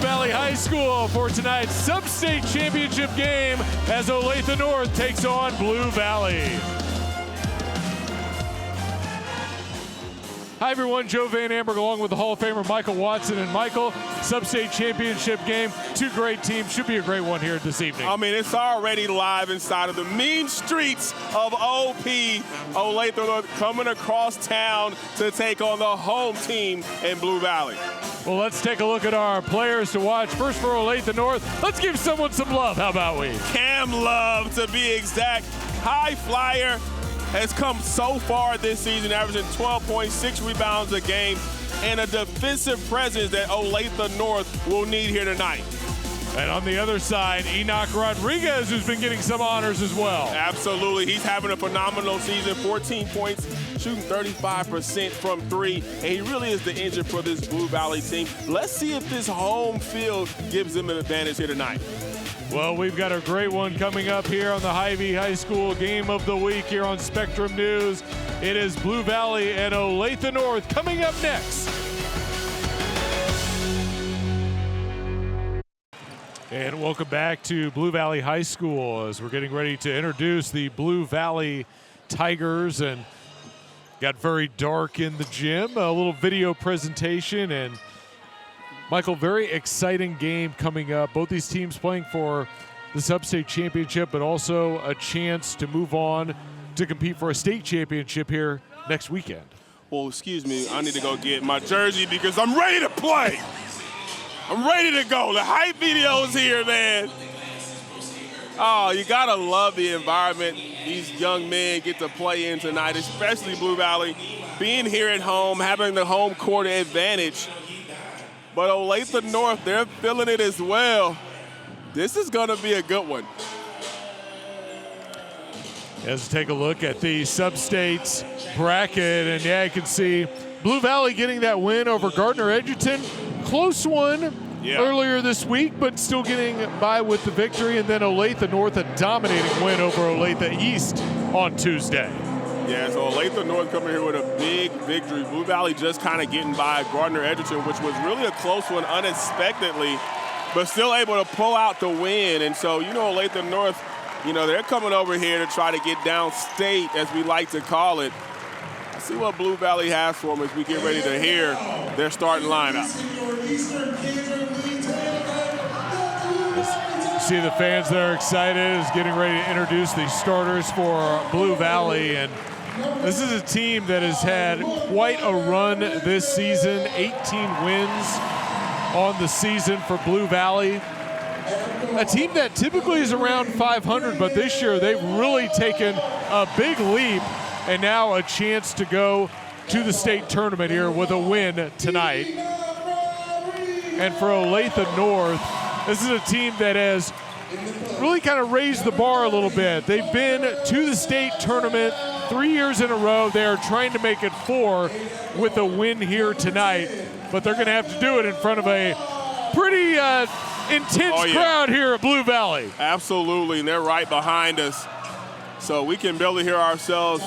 Valley High School for tonight's sub-state championship game as Olathe North takes on Blue Valley. Hi everyone, Joe Van Amberg along with the Hall of Famer Michael Watson. And Michael, sub-state championship game, two great teams, should be a great one here this evening. I mean, it's already live inside of the mean streets of OP. Olathe North coming across town to take on the home team in Blue Valley. Well, let's take a look at our players to watch. First for Olathe North, let's give someone some love, how about we? Cam Love, to be exact, high flyer. Has come so far this season, averaging 12.6 rebounds a game, and a defensive presence that Olathe North will need here tonight. And on the other side, Enoch Rodriguez, who's been getting some honors as well. Absolutely, he's having a phenomenal season, 14 points, shooting 35% from three, and he really is the engine for this Blue Valley team. Let's see if this home field gives them an advantage here tonight. Well, we've got a great one coming up here on the Hy-Vee High School Game of the Week here on Spectrum News. It is Blue Valley and Olathe North coming up next. And welcome back to Blue Valley High School as we're getting ready to introduce the Blue Valley Tigers, and got very dark in the gym. A little video presentation, and Michael, very exciting game coming up. Both these teams playing for the sub-state championship, but also a chance to move on to compete for a state championship here next weekend. Well, excuse me, I need to go get my jersey because I'm ready to play. I'm ready to go. The hype video is here, man. Oh, you gotta love the environment these young men get to play in tonight, especially Blue Valley. Being here at home, having the home court advantage. But Olathe North, they're feeling it as well. This is gonna be a good one. Let's take a look at the sub-states bracket, and yeah, you can see Blue Valley getting that win over Gardner Edgerton. Close one earlier this week, but still getting by with the victory. And then Olathe North, a dominating win over Olathe East on Tuesday. Yeah, so Olathe North coming here with a big victory. Blue Valley just kind of getting by Gardner Edgerton, which was really a close one unexpectedly, but still able to pull out the win. And so, you know, Olathe North, you know, they're coming over here to try to get downstate, as we like to call it. Let's see what Blue Valley has for them as we get ready to hear their starting lineup. See the fans that are excited is getting ready to introduce the starters for Blue Valley. And this is a team that has had quite a run this season, 18 wins on the season for Blue Valley. A team that typically is around 500, but this year they've really taken a big leap, and now a chance to go to the state tournament here with a win tonight. And for Olathe North, this is a team that has really kind of raised the bar a little bit. They've been to the state tournament 3 years in a row. They are trying to make it 4 with a win here tonight, but they're going to have to do it in front of a pretty intense crowd here at Blue Valley. Absolutely, and they're right behind us. So we can barely hear ourselves.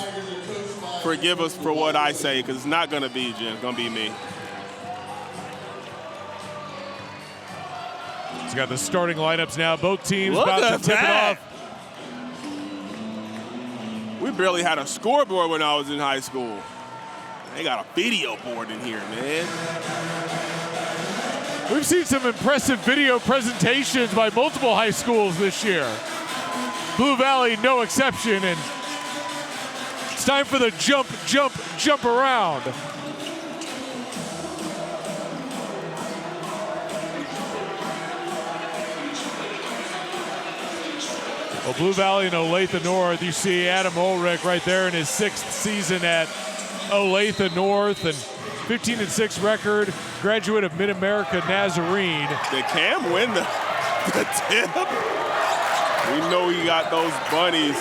Forgive us for what I say, because it's not going to be Jim, it's going to be me. He's got the starting lineups now. Both teams about to tip it off. We barely had a scoreboard when I was in high school. They got a video board in here, man. We've seen some impressive video presentations by multiple high schools this year. Blue Valley, no exception, and it's time for the jump, jump, jump around. Well, Blue Valley and Olathe North, you see Adam Ulrich right there in his 6th season at Olathe North, and 15-6 record, graduate of Mid-America Nazarene. Did Cam win the tip? We know he got those bunnies.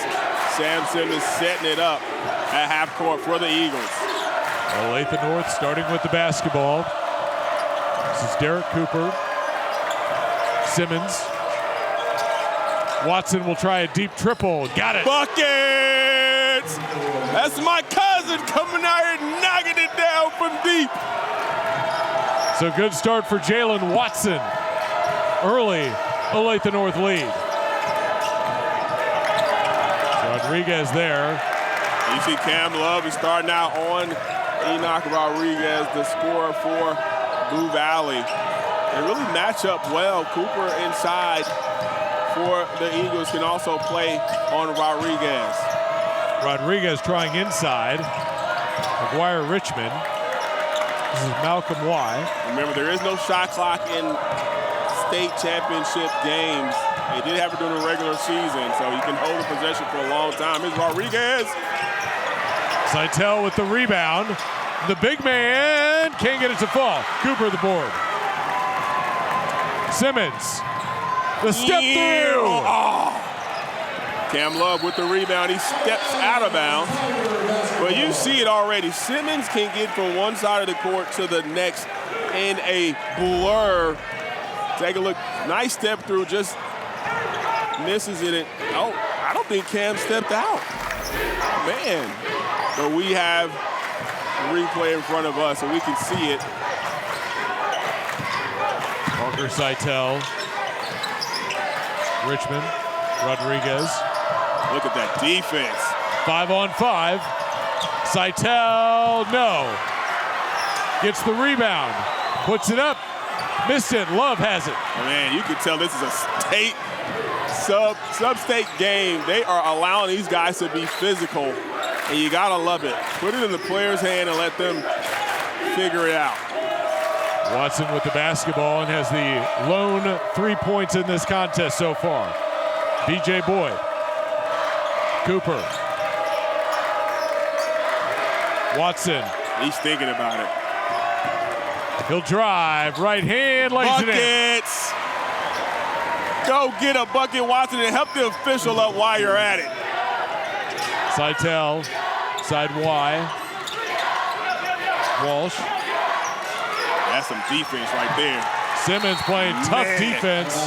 Sam Simmons setting it up at half court for the Eagles. Olathe North starting with the basketball. This is Derek Cooper. Simmons. Watson will try a deep triple. Got it. Buckets! That's my cousin coming out here knocking it down from deep. So good start for Jalen Watson. early Olathe North lead. Rodriguez there. You see Cam Love is starting out on Enoch Rodriguez, the scorer for Blue Valley. They really match up well. Cooper inside for the Eagles can also play on Rodriguez. Rodriguez trying inside. McGuire Richmond. This is Malcolm Y. Remember, there is no shot clock in state championship games. They did have it during the regular season, so you can hold the possession for a long time. Here's Rodriguez. Seitel with the rebound. The big man can't get it to fall. Cooper the board. Simmons. The step through. Oh. Cam Love with the rebound. He steps out of bounds. But you see it already. Simmons can get from one side of the court to the next in a blur. Take a look. Nice step through. Just misses it. Oh, I don't think Cam stepped out. Man. But we have replay in front of us, and we can see it. Parker Seitel. Richmond. Rodriguez. Look at that defense. 5-on-5. Seitel, no. Gets the rebound. Puts it up. Missed it. Love has it. Man, you can tell this is a state sub-state game. They are allowing these guys to be physical, and you gotta love it. Put it in the player's hand and let them figure it out. Watson with the basketball and has the lone 3 points in this contest so far. DJ Boyd. Cooper. Watson. He's thinking about it. He'll drive, right hand, lays it in. Buckets! Go get a bucket, Watson, and help the official up while you're at it. Seitel, side Y. Walsh. That's some defense right there. Simmons playing tough defense.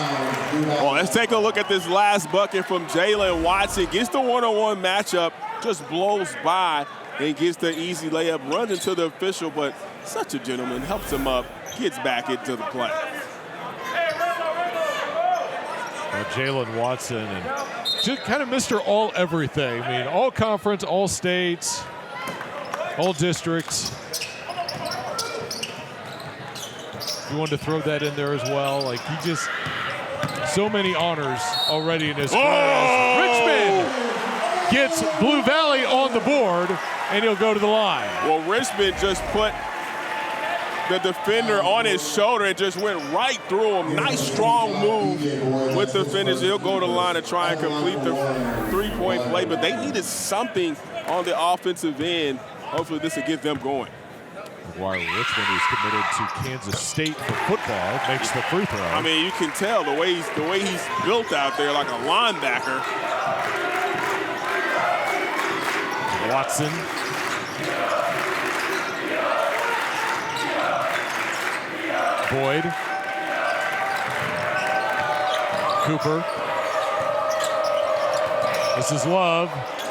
Well, let's take a look at this last bucket from Jalen Watson. Gets the one-on-one matchup, just blows by and gets the easy layup, runs into the official, but such a gentleman, helps him up, gets back into the play. Well, Jalen Watson, and just kind of Mr. All Everything. I mean, all conference, all states, all districts. You wanted to throw that in there as well. Like, he just, so many honors already in his career. Richmond gets Blue Valley on the board, and he'll go to the line. Well, Richmond just put the defender on his shoulder and just went right through him. Nice, strong move with the finish. He'll go to the line to try and complete the three-point play, but they needed something on the offensive end. Hopefully this will get them going. McGuire Richmond, who's committed to Kansas State for football, makes the free throw. I mean, you can tell the way he's built out there like a linebacker. Watson. Boyd. Cooper. This is Love.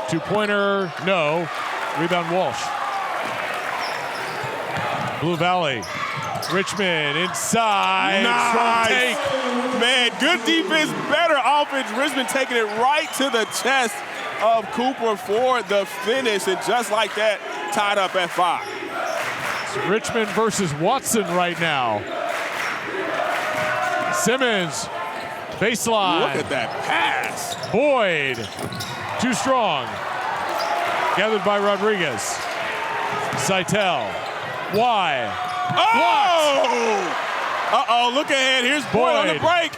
Two-pointer, no. Rebound Walsh. Blue Valley. Richmond inside. Nice. Strong take. Man, good defense, better offense. Richmond taking it right to the chest of Cooper for the finish, and just like that, tied up at 5. It's Richmond versus Watson right now. Simmons, baseline. Look at that pass. Boyd, too strong. Gathered by Rodriguez. Seitel, Y. Oh! Uh-oh, look ahead. Here's Boyd on the break.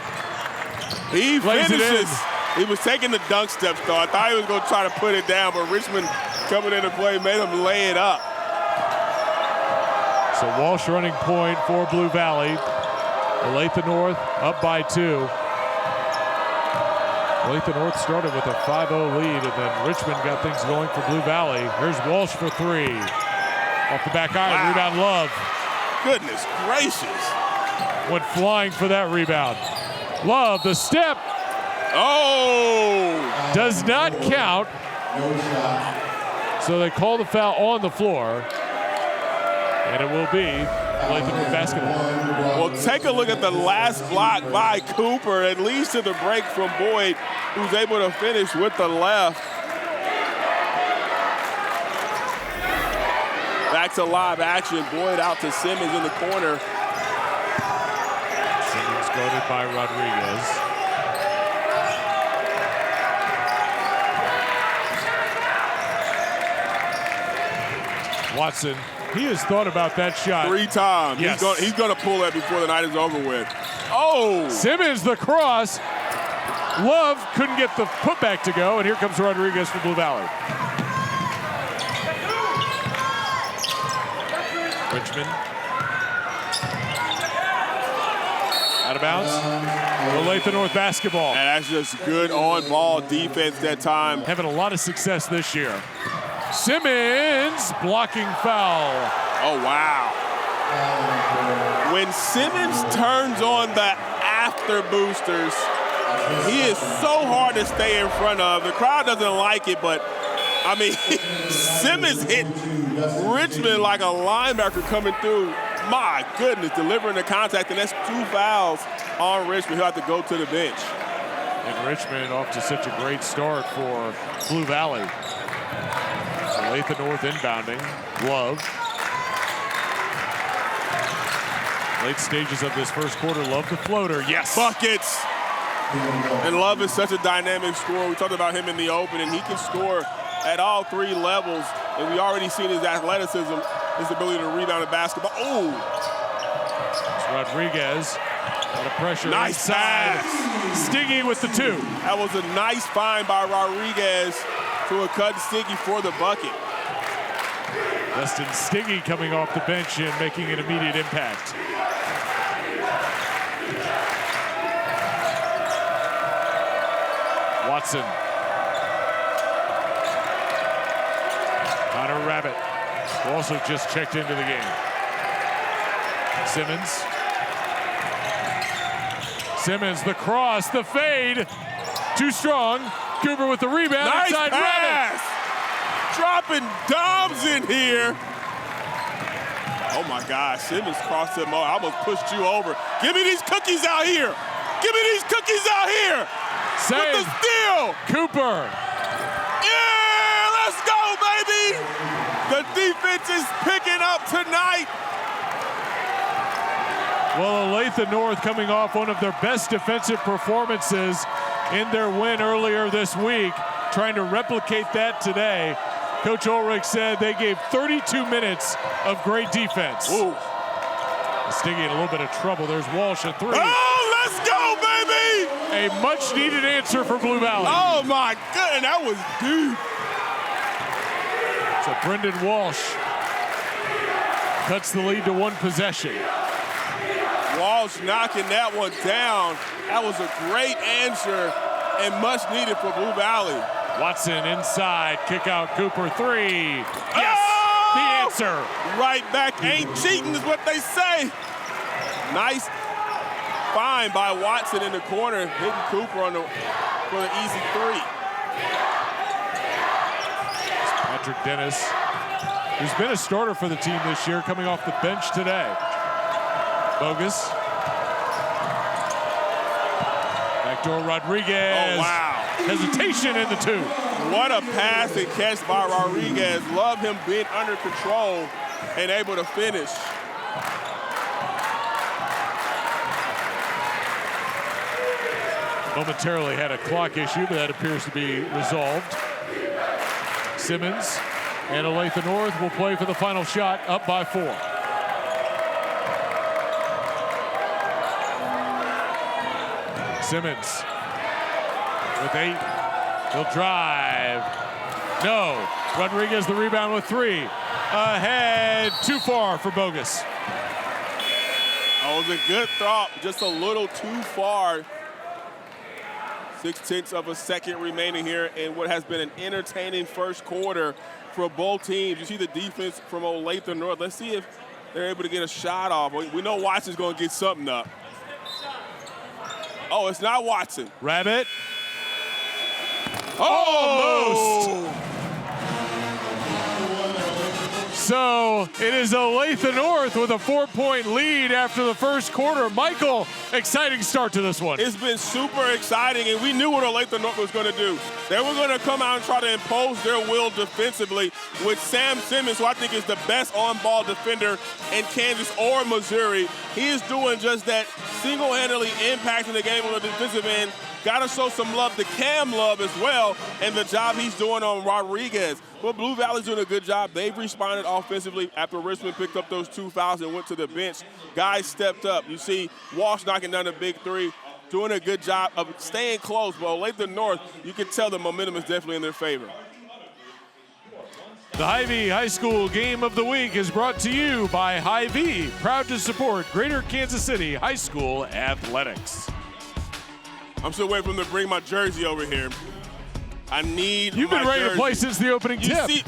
He finishes. He was taking the dunk steps, though. I thought he was going to try to put it down, but Richmond coming into play made him lay it up. So Walsh running point for Blue Valley. Olathe North up by 2. Olathe North started with a 5-0 lead, and then Richmond got things going for Blue Valley. Here's Walsh for 3. Off the back iron, wow. Rebound Love. Goodness gracious. Went flying for that rebound. Love, the step. Oh! Does not count. So they call the foul on the floor, and it will be Olathe North basketball. Well, take a look at the last block by Cooper. It leads to the break from Boyd, who's able to finish with the left. Back to live action. Boyd out to Simmons in the corner. Simmons guarded by Rodriguez. Watson, he has thought about that shot 3 times. Yes. He's going to pull that before the night is over with. Oh! Simmons, the cross. Love couldn't get the putback to go, and here comes Rodriguez for Blue Valley. Richmond. Out of bounds. Olathe North basketball. And that's just good on-ball defense that time. Having a lot of success this year. Simmons blocking foul. Oh, wow. When Simmons turns on the after boosters, he is so hard to stay in front of. The crowd doesn't like it, but, I mean, Simmons hit Richmond like a linebacker coming through. My goodness, delivering the contact, and that's 2 fouls on Richmond. He'll have to go to the bench. And Richmond off to such a great start for Blue Valley. Olathe North inbounding. Love. Late stages of this first quarter, Love the floater. Yes. Buckets. And Love is such a dynamic scorer. We talked about him in the open, and he can score at all 3 levels. And we already seen his athleticism, his ability to rebound in basketball. Oh! It's Rodriguez. Out of pressure. Nice inside. pass. Stiggy with the 2. That was a nice find by Rodriguez to a cut Stiggy for the bucket. Dustin Stiggy coming off the bench and making an immediate impact. Watson. Connor Rabbit, who also just checked into the game. Simmons. Simmons, the cross, the fade. Too strong. Cooper with the rebound. Nice Inside pass. Rabbit. Dropping Dobbs in here. Oh my gosh, Simmons crossed him over. I almost pushed you over. Give me these cookies out here. Give me these cookies out here. Save. With the steal. Cooper. Yeah, let's go, baby. The defense is picking up tonight. Well, Olathe North coming off one of their best defensive performances in their win earlier this week, trying to replicate that today. Coach Ulrich said they gave 32 minutes of great defense. Ooh. Stiggy in a little bit of trouble. There's Walsh at 3. Oh, let's go, baby! A much-needed answer for Blue Valley. Oh, my goodness, that was deep. So Brendan Walsh cuts the lead to 1 possession. Walsh knocking that one down. That was a great answer and much needed for Blue Valley. Watson inside, kick out Cooper 3. Yes, oh! the answer. Right back, ain't cheating is what they say. Nice find by Watson in the corner, hitting Cooper on for the easy 3. It's Patrick Dennis, who's been a starter for the team this year, coming off the bench today. Bogus. Backdoor Rodriguez. Oh, wow. Hesitation in the 2. What a pass and catch by Rodriguez. Love him being under control and able to finish. Momentarily had a clock issue, but that appears to be resolved. Simmons and Olathe North will play for the final shot, up by 4. Simmons with 8. He'll drive. No. Rodriguez the rebound with 3. Ahead. Too far for Bogus. That was a good thought. Just a little too far. 0.6 of a second remaining here in what has been an entertaining first quarter for both teams. You see the defense from Olathe North. Let's see if they're able to get a shot off. We know Watson's going to get something up. Oh, it's not Watson. Rabbit. Almost. So it is Olathe North with a 4-point lead after the first quarter. Michael, exciting start to this one. It's been super exciting, and we knew what Olathe North was going to do. They were going to come out and try to impose their will defensively with Sam Simmons, who I think is the best on-ball defender in Kansas or Missouri. He is doing just that, single-handedly impacting the game on the defensive end. Got to show some love to Cam Love as well, and the job he's doing on Rodriguez. But Blue Valley's doing a good job. They've responded offensively after Richmond picked up those 2 fouls and went to the bench. Guys stepped up. You see Walsh knocking down a big three, doing a good job of staying close. But Olathe North, you can tell the momentum is definitely in their favor. The Hy-Vee High School Game of the Week is brought to you by Hy-Vee, proud to support Greater Kansas City High School athletics. I'm still waiting for them to bring my jersey over here. I need You've been ready jersey. to play since the opening tip. See,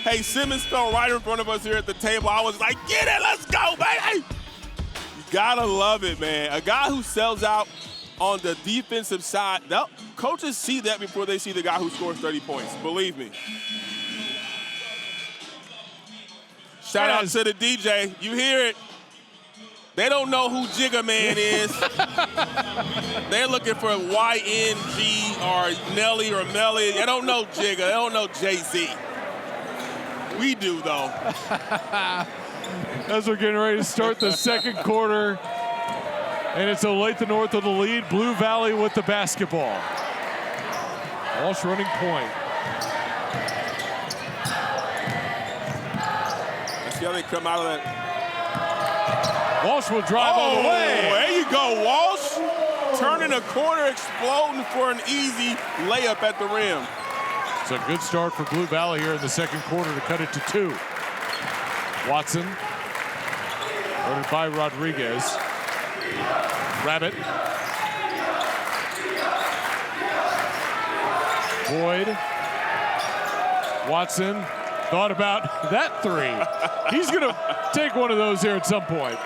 hey, Simmons fell right in front of us here at the table. I was like, get it, let's go, baby. You gotta love it, man. A guy who sells out on the defensive side, coaches see that before they see the guy who scores 30 points, believe me. Shout out to the DJ, you hear it. They don't know who Jigga Man is. They're looking for YNG or Nelly or Melly. They don't know Jigga. They don't know Jay-Z. We do, though. As we're getting ready to start the second quarter, and it's Olathe North with the lead, Blue Valley with the basketball. Walsh running point. Let's see how they come out of that. Walsh will drive all the way. There you go, Walsh. Turning a corner, exploding for an easy layup at the rim. It's a good start for Blue Valley here in the second quarter to cut it to 2. Watson, guarded by Rodriguez. Rabbit. Boyd. Watson thought about that 3. He's going to take one of those here at some point.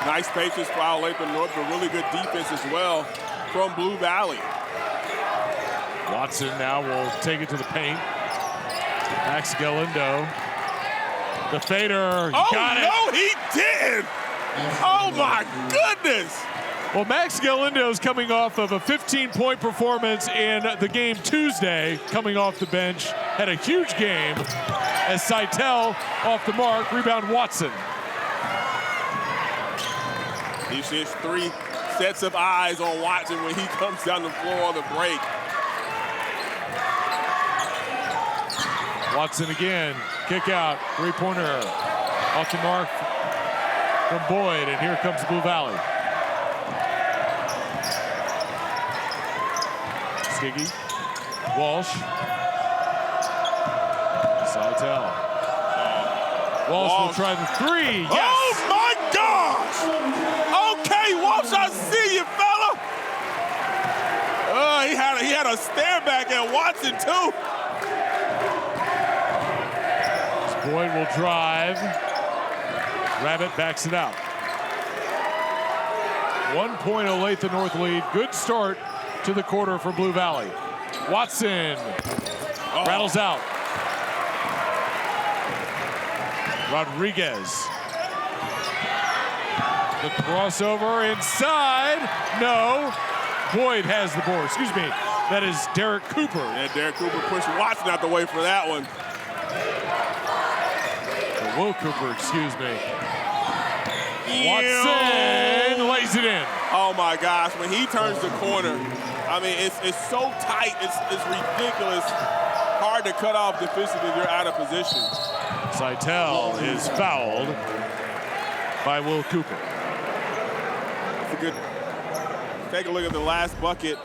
Nice patience for Olathe North, but really good defense as well from Blue Valley. Watson now will take it to the paint. Max Galindo. The fader. Got it. No, he didn't. Oh, my goodness. Well, Max Galindo's coming off of a 15-point performance in the game Tuesday, coming off the bench. Had a huge game as Seitel off the mark. Rebound Watson. He sees 3 sets of eyes on Watson when he comes down the floor on the break. Watson again, kick out, 3-pointer off the mark from Boyd, and here comes Blue Valley. Skiggy, Walsh, Seitel. Walsh will try the 3, yes! Oh my gosh! Okay, Walsh, I see you, fella. He had a stare back at Watson too. Boyd will drive. Rabbit backs it out. 1 point Olathe North lead. Good start to the quarter for Blue Valley. Watson rattles out. Rodriguez. The crossover inside. No. Boyd has the board. Excuse me. That is Derek Cooper. Yeah, Derek Cooper pushed Watson out the way for that one. Will Cooper, excuse me. Watson lays it in. Oh my gosh, when he turns the corner, I mean, it's so tight, it's ridiculous. Hard to cut off defensively if you're out of position. Seitel is fouled by Will Cooper. That's a good, take a look at the last bucket.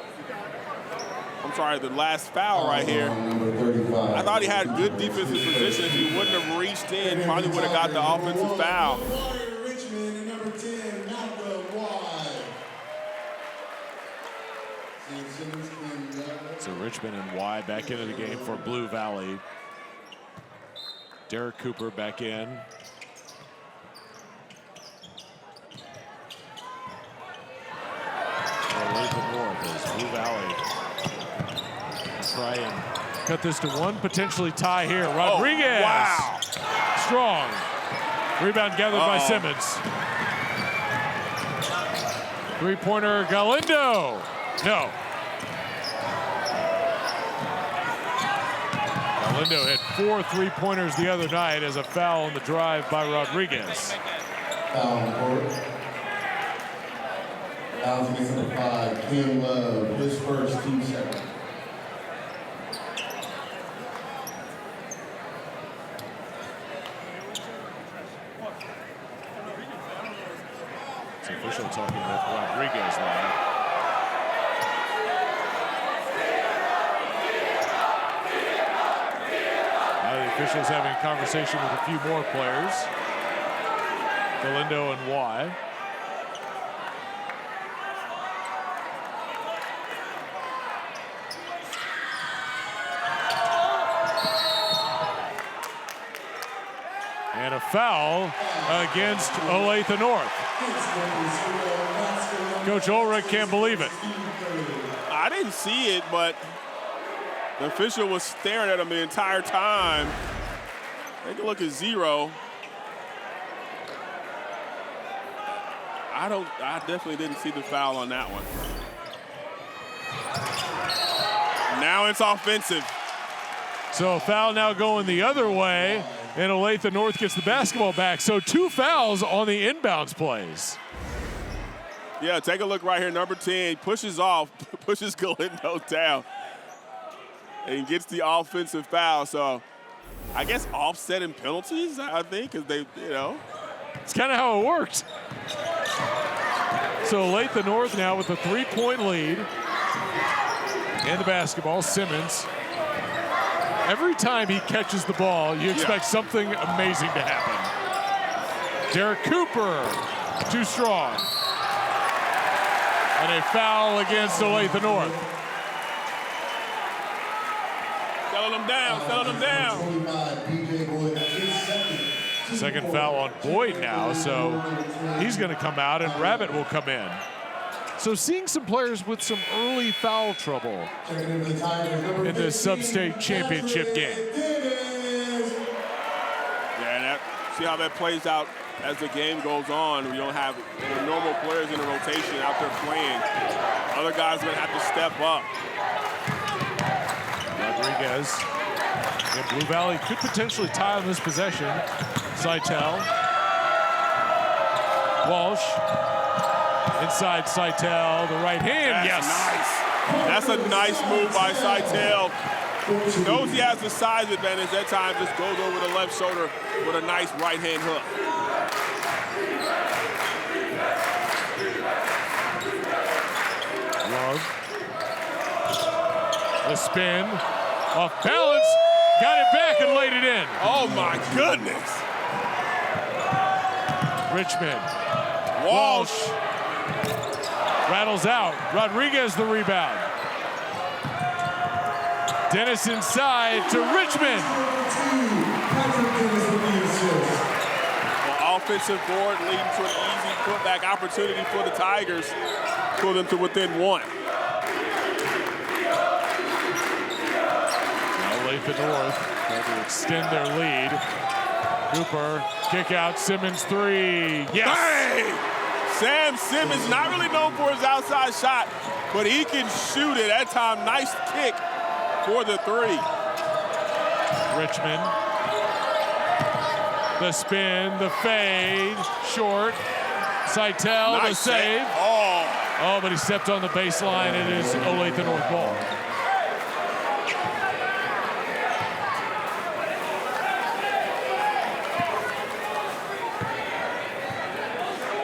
I'm sorry, the last foul right here. I thought he had good defensive position. If he wouldn't have reached in, probably would have got the offensive foul. So Richmond and Y back into the game for Blue Valley. Derek Cooper back in. Olathe North as Blue Valley try and cut this to 1, potentially tie here. Rodriguez. Oh, wow. Strong. Rebound gathered by Simmons. Three-pointer, Galindo. No. Galindo hit 4 3-pointers the other night as a foul on the drive by Rodriguez. Foul on the court. Fouls against number 5, Kim Love, his first, team second. It's official talking with Rodriguez now. Now the officials having a conversation with a few more players. Galindo and Y. And a foul against Olathe North. Coach Ulrich can't believe it. I didn't see it, but the official was staring at him the entire time. Take a look at 0. I definitely didn't see the foul on that one. Now it's offensive. So a foul now going the other way, and Olathe North gets the basketball back. So 2 fouls on the inbounds plays. Yeah, take a look right here. Number 10 pushes off, pushes Galindo down, and gets the offensive foul. So I guess offsetting penalties, I think, because they, It's kind of how it worked. So Olathe North now with a 3-point lead. And the basketball, Simmons. Every time he catches the ball, you expect something amazing to happen. Derek Cooper, too strong. And a foul against Olathe North. Settle them down, settle them down. Second foul on Boyd now, so he's going to come out and Rabbit will come in. So seeing some players with some early foul trouble in this sub-state championship game. Yeah, see how that plays out as the game goes on. We don't have the normal players in the rotation out there playing. Other guys are going to have to step up. Rodriguez. And Blue Valley could potentially tie on this possession. Seitel. Walsh. Inside Seitel, the right hand, That's yes. Nice. That's a nice move by Seitel. Knows he has the size advantage. That time just goes over the left shoulder with a nice right hand hook. Love. The spin. Off balance. Got it back and laid it in. Oh my goodness. Richmond. Walsh. Rattles out. Rodriguez the rebound. Dennis inside to Richmond. Well, offensive board leading to an easy putback opportunity for the Tigers. Pull them to within 1. Now Olathe North trying to extend their lead. Cooper, kick out, Simmons 3. Yes! Bang! Sam Simmons, not really known for his outside shot, but he can shoot it. That time, nice kick for the 3. Richmond. The spin, the fade, short. Seitel, Nice the save. Oh, but he stepped on the baseline. It is Olathe North ball.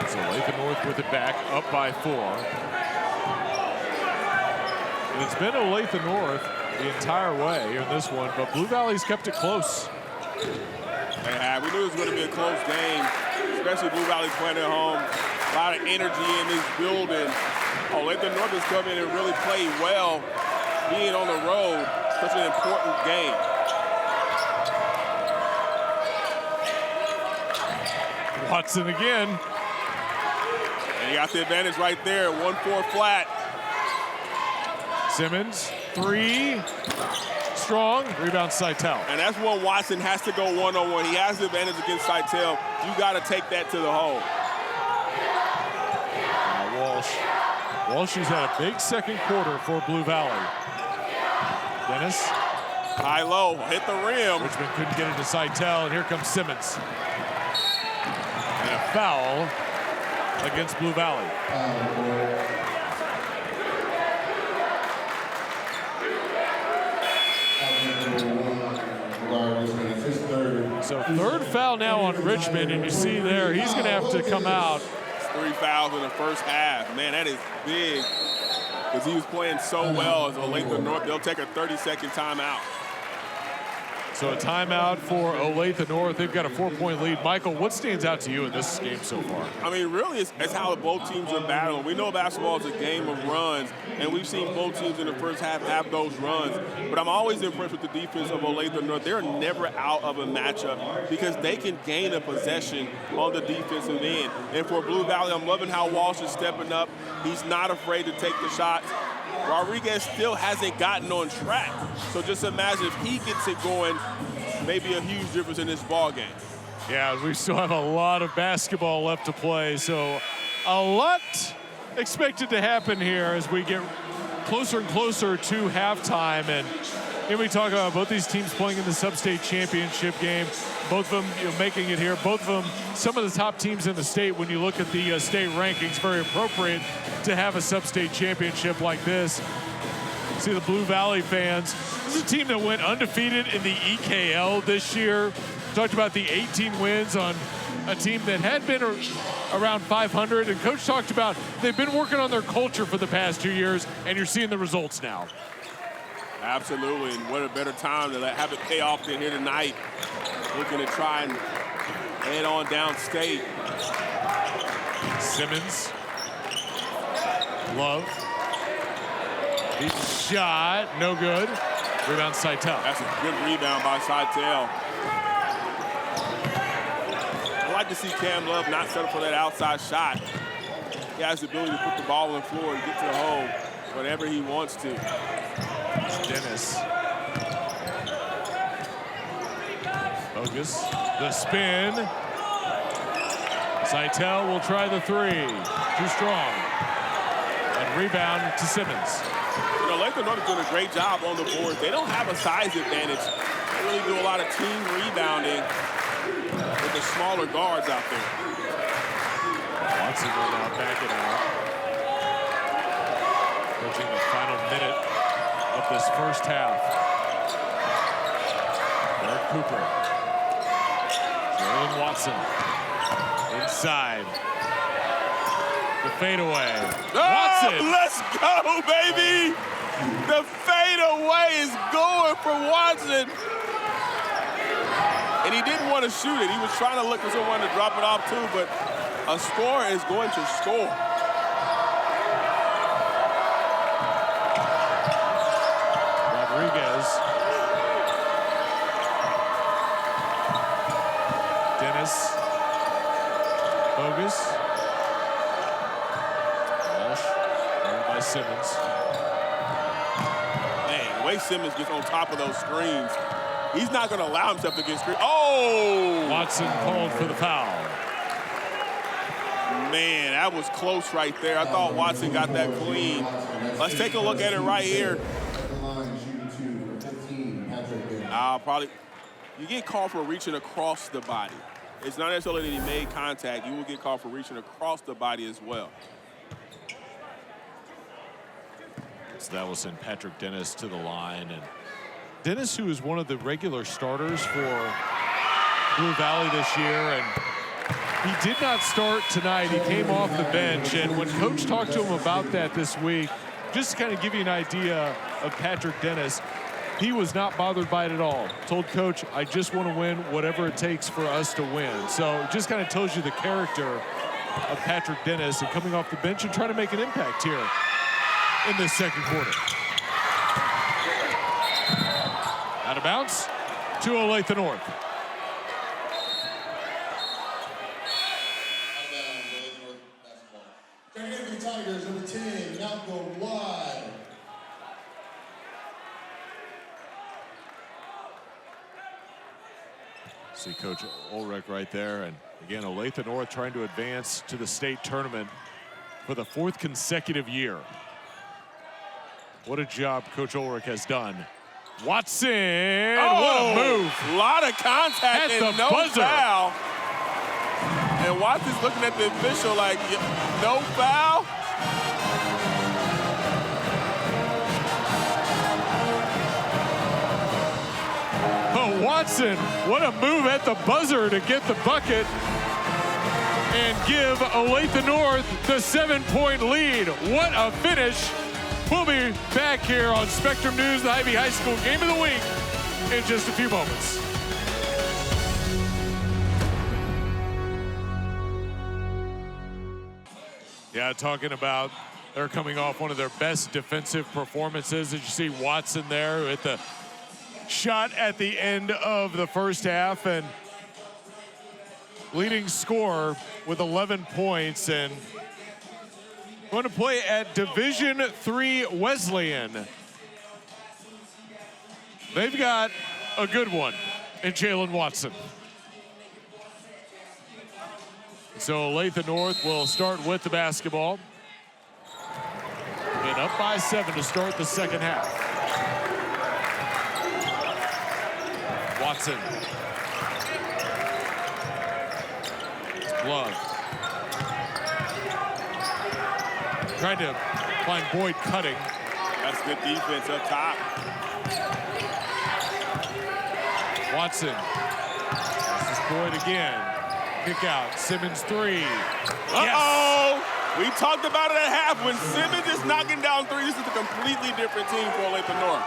So Olathe North with it back, up by 4. And it's been Olathe North the entire way in this one, but Blue Valley's kept it close. they have. We knew it was going to be a close game, especially Blue Valley playing at home. A lot of energy in this building. Olathe North has come in and really played well, being on the road, such an important game. Watson again. And you got the advantage right there, 1-4 flat. Simmons, 3. strong. Rebound, Seitel. And that's when Watson has to go one-on-one. He has the advantage against Seitel. You got to take that to the hole. Walsh has had a big second quarter for Blue Valley. Dennis. High-low, hit the rim. Richmond couldn't get it to Seitel, and here comes Simmons. And a foul against Blue Valley. So third foul now on Richmond, and you see there, he's going to have to come out. 3 fouls in the first half. Man, that is big because he was playing so well as Olathe North. They'll take a 30-second timeout. So a timeout for Olathe North. They've got a 4-point lead. Michael, what stands out to you in this game so far? I mean, really, it's how both teams are battling. We know basketball is a game of runs, and we've seen both teams in the first half have those runs. But I'm always impressed with the defense of Olathe North. They're never out of a matchup because they can gain a possession on the defensive end. And for Blue Valley, I'm loving how Walsh is stepping up. He's not afraid to take the shots. Rodriguez still hasn't gotten on track. So just imagine if he gets it going, maybe a huge difference in this ball game. Yeah, we still have a lot of basketball left to play. So a lot expected to happen here as we get closer and closer to halftime. And here we talk about both these teams playing in the sub-state championship game. Both of them making it here. Both of them, some of the top teams in the state, when you look at the state rankings, very appropriate to have a sub-state championship like this. See the Blue Valley fans. This is a team that went undefeated in the EKL this year. Talked about the 18 wins on a team that had been around 500. And Coach talked about they've been working on their culture for the past 2 years, and you're seeing the results now. Absolutely, and what a better time to have it pay off than here tonight. Looking to try and head on downstate. Simmons. Love. Deep shot, no good. Rebound, Seitel. That's a good rebound by Seitel. I like to see Cam Love not settle for that outside shot. He has the ability to put the ball on the floor and get to the hole whenever he wants to. Dennis. Focus. The spin. Seitel will try the three. Too strong. And rebound to Simmons. You know, Olathe North is doing a great job on the board. They don't have a size advantage. They really do a lot of team rebounding with the smaller guards out there. Watson will now back it out. Approaching the final minute of this first half. Derek Cooper. Jalen Watson. Inside. The fadeaway. Watson. Oh, let's go, baby. The fadeaway is going for Watson. And he didn't want to shoot it. He was trying to look for someone to drop it off too, but a scorer is going to score. Rodriguez. Dennis. Bogus. Walsh. Covered by Simmons. Man, the way Simmons gets on top of those screens, he's not going to allow himself to get screened. Oh! Watson called for the foul. Man, that was close right there. I thought Watson got that clean. Let's take a look at it right here. Probably, you get called for reaching across the body. It's not necessarily that he made contact. You will get called for reaching across the body as well. So that will send Patrick Dennis to the line. And Dennis, who is one of the regular starters for Blue Valley this year, and he did not start tonight. He came off the bench, and when Coach talked to him about that this week, just to kind of give you an idea of Patrick Dennis, he was not bothered by it at all. Told Coach, I just want to win whatever it takes for us to win. So it just kind of tells you the character of Patrick Dennis and coming off the bench and trying to make an impact here in this second quarter. Out of bounds to Olathe North. Tigers number 10, now go wide. See Coach Ulrich right there. And again, Olathe North trying to advance to the state tournament for the 4th consecutive year. What a job Coach Ulrich has done. Watson, what a move. A lot of contact and no foul. And Watson's looking at the official like, no foul? Oh, Watson, what a move at the buzzer to get the bucket and give Olathe North the 7-point lead. What a finish. We'll be back here on Spectrum News, the Ivy High School Game of the Week in just a few moments. Yeah, talking about they're coming off one of their best defensive performances. As you see Watson there with the shot at the end of the first half, and leading scorer with 11 points, and going to play at Division III Wesleyan. They've got a good one in Jalen Watson. So Olathe North will start with the basketball. And up by 7 to start the second half. Watson. Glove. Trying to find Boyd cutting. That's good defense up top. Watson. This is Boyd again. Kick out. Simmons 3. Uh-oh! Yes. We talked about it at half. When Simmons is knocking down threes, this is a completely different team for Olathe North.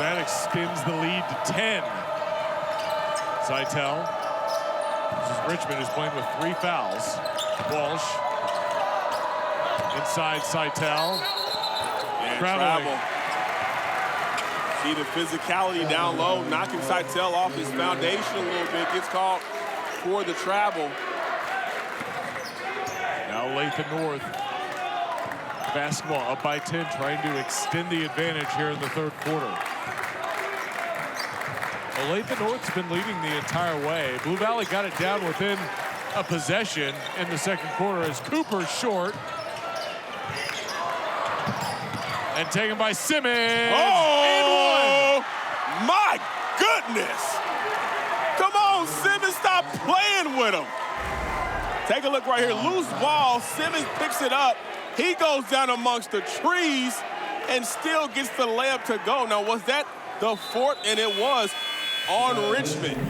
That extends the lead to 10. Seitel. This is Richmond, who's playing with 3 fouls. Walsh. Inside Seitel. Yeah, travel. See the physicality down low, knocking Seitel off his foundation a little bit. Gets called for the travel. Now Olathe North. Basketball up by 10, trying to extend the advantage here in the third quarter. Olathe North's been leading the entire way. Blue Valley got it down within a possession in the second quarter as Cooper's short. And taken by Simmons. Oh, my goodness. Come on, Simmons, stop playing with him. Take a look right here. Loose ball. Simmons picks it up. He goes down amongst the trees and still gets the layup to go. Now, was that the 4th? And it was on Richmond.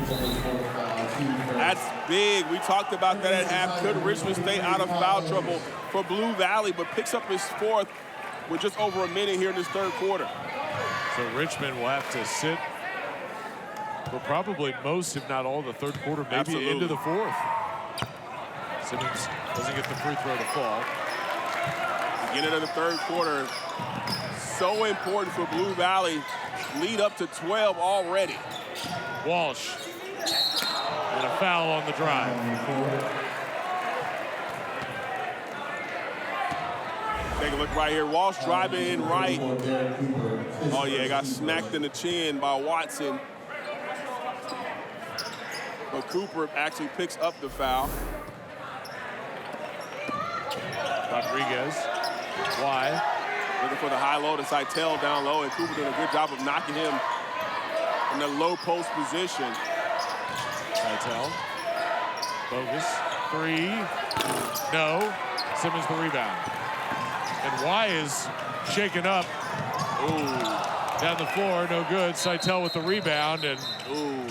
That's big. We talked about that at half. Could Richmond stay out of foul trouble for Blue Valley, but picks up his 4th with just over a minute here in this third quarter. So Richmond will have to sit for probably most, if not all, the third quarter, maybe Absolutely. into the 4th. Simmons doesn't get the free throw to fall. Beginning of the third quarter, so important for Blue Valley. Lead up to 12 already. Walsh. And a foul on the drive. Take a look right here. Walsh driving in right. Oh, yeah, got smacked in the chin by Watson. But Cooper actually picks up the foul. Rodriguez. Why? Looking for the high-low to Seitel down low, and Cooper doing a good job of knocking him in the low post position. Seitel. Bogus. 3. No. Simmons the rebound. And Y is shaken up. Ooh. Down the floor, no good. Seitel with the rebound, and ooh.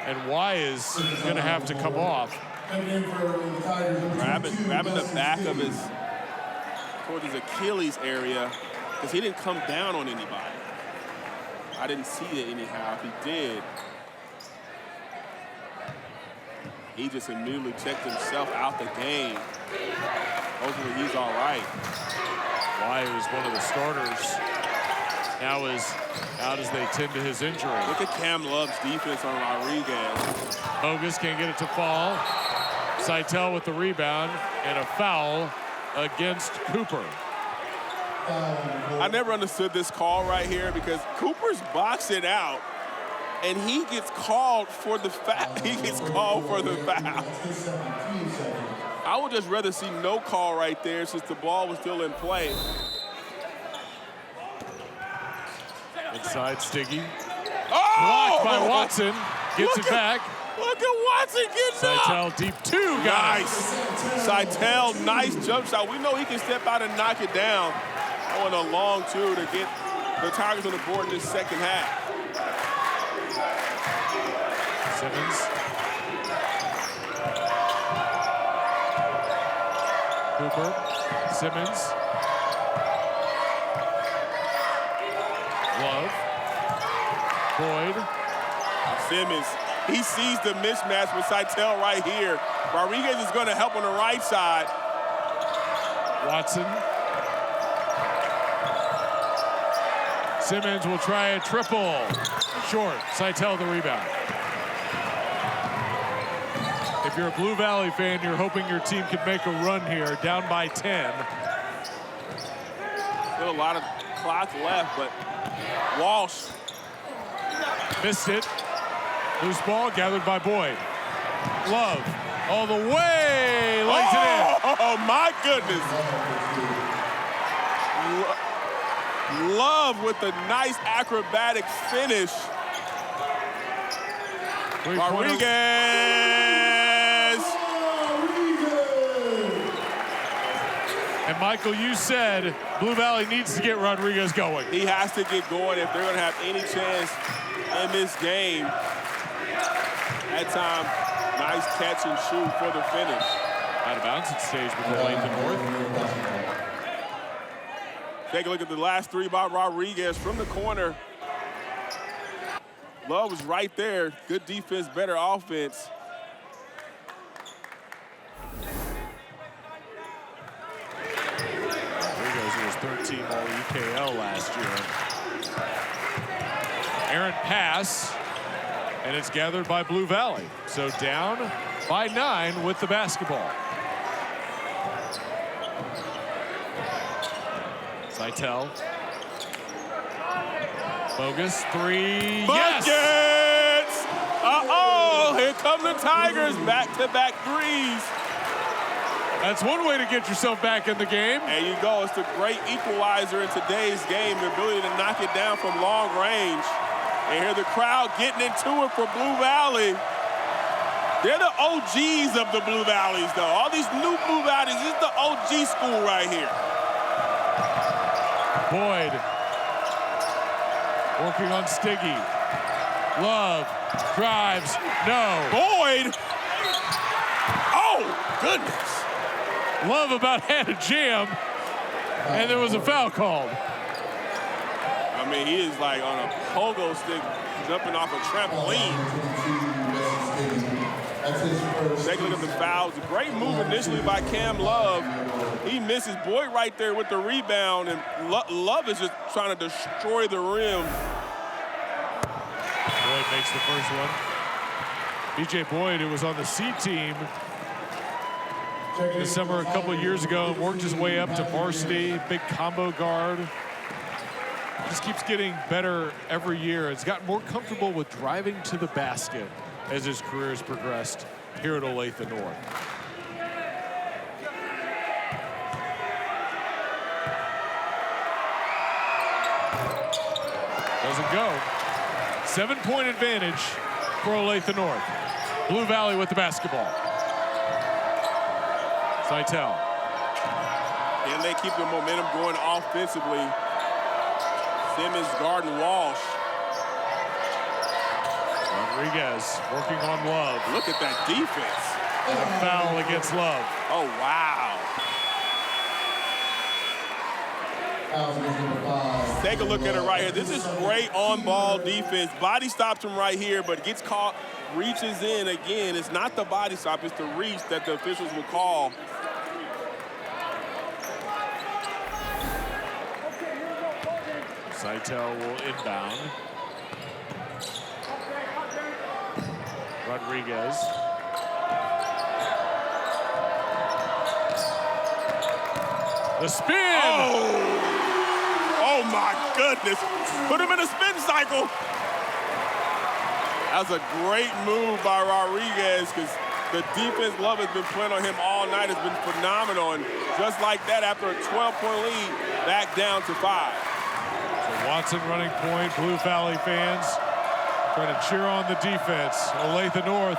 And Y is going to have to come off. Grabbing the back of his, toward his Achilles area, because he didn't come down on anybody. I didn't see it anyhow. If he did, he just immediately checked himself out the game. Hopefully he's all right. Y was one of the starters. Now is out as they tend to his injury. Look at Cam Love's defense on Rodriguez. Bogus can't get it to fall. Seitel with the rebound and a foul against Cooper. I never understood this call right here because Cooper's boxing out and he gets called for the foul. He gets called for the foul. I would just rather see no call right there since the ball was still in play. Inside Stiggy. Oh! Blocked by Watson. Gets it back. Look at Watson getting up. Seitel deep two. Nice. Seitel, nice jump shot. We know he can step out and knock it down. On a long two to get the Tigers on the board in this second half. Simmons. Cooper. Simmons. Love. Boyd. Simmons. He sees the mismatch with Seitel right here. Rodriguez is going to help on the right side. Watson. Simmons will try a triple. Short. Seitel the rebound. If you're a Blue Valley fan, you're hoping your team can make a run here, down by 10. Still a lot of clock left, but Walsh missed it. Loose ball gathered by Boyd. Love all the way, lays it in. Oh my goodness. Love with a nice acrobatic finish. Rodriguez. And Michael, you said Blue Valley needs to get Rodriguez going. He has to get going if they're going to have any chance in this game. That time, nice catch and shoot for the finish. Out of bounds at stage with Olathe North. Take a look at the last three by Rodriguez from the corner. Love was right there. Good defense, better offense. Rodriguez was 13 All-UKL last year. Errant pass, and it's gathered by Blue Valley. So down by 9 with the basketball. Seitel. Bogus three. Buckets! Yes! Uh-oh, here come the Tigers. Back-to-back threes. That's one way to get yourself back in the game. There you go. It's the great equalizer in today's game, the ability to knock it down from long range. And here the crowd getting into it for Blue Valley. They're the OGs of the Blue Valleys, though. All these new Blue Valleys, this is the OG school right here. Boyd working on Stiggy. Love drives, no. Boyd! Oh, goodness. Love about had a jam, and there was a foul called. I mean, he is like on a pogo stick jumping off a trampoline. Take a look at the fouls. A great move initially by Cam Love. He misses Boyd right there with the rebound, and Love is just trying to destroy the rim. Boyd makes the first one. B.J. Boyd, who was on the C team this summer a couple of years ago, worked his way up to varsity, big combo guard. Just keeps getting better every year. It's gotten more comfortable with driving to the basket as his career has progressed here at Olathe North. Doesn't go. 7-point advantage for Olathe North. Blue Valley with the basketball. Seitel. And they keep the momentum going offensively. Simmons guarding Walsh. Rodriguez working on Love. Look at that defense. And a foul against Love. Oh, wow. Take a look at it right here. This is great on-ball defense. Body stops him right here, but gets caught, reaches in again. It's not the body stop, it's the reach that the officials will call. Seitel will inbound. Rodriguez. The spin! Oh my goodness. Put him in a spin cycle. That's a great move by Rodriguez because the defense Love has been playing on him all night has been phenomenal. And just like that, after a 12-point lead, back down to 5. So Watson running point. Blue Valley fans trying to cheer on the defense. Olathe North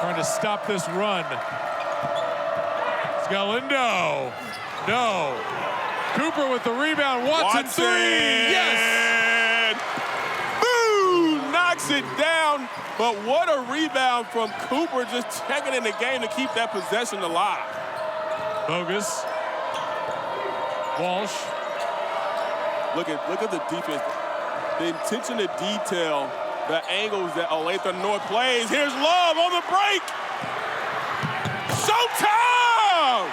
trying to stop this run. Galindo. No. Cooper with the rebound. Watson three. Yes. Boom! Knocks it down. But what a rebound from Cooper, just checking in the game to keep that possession alive. Bogus. Walsh. Look at the defense. The attention to detail, the angles that Olathe North plays. Here's Love on the break. Showtime!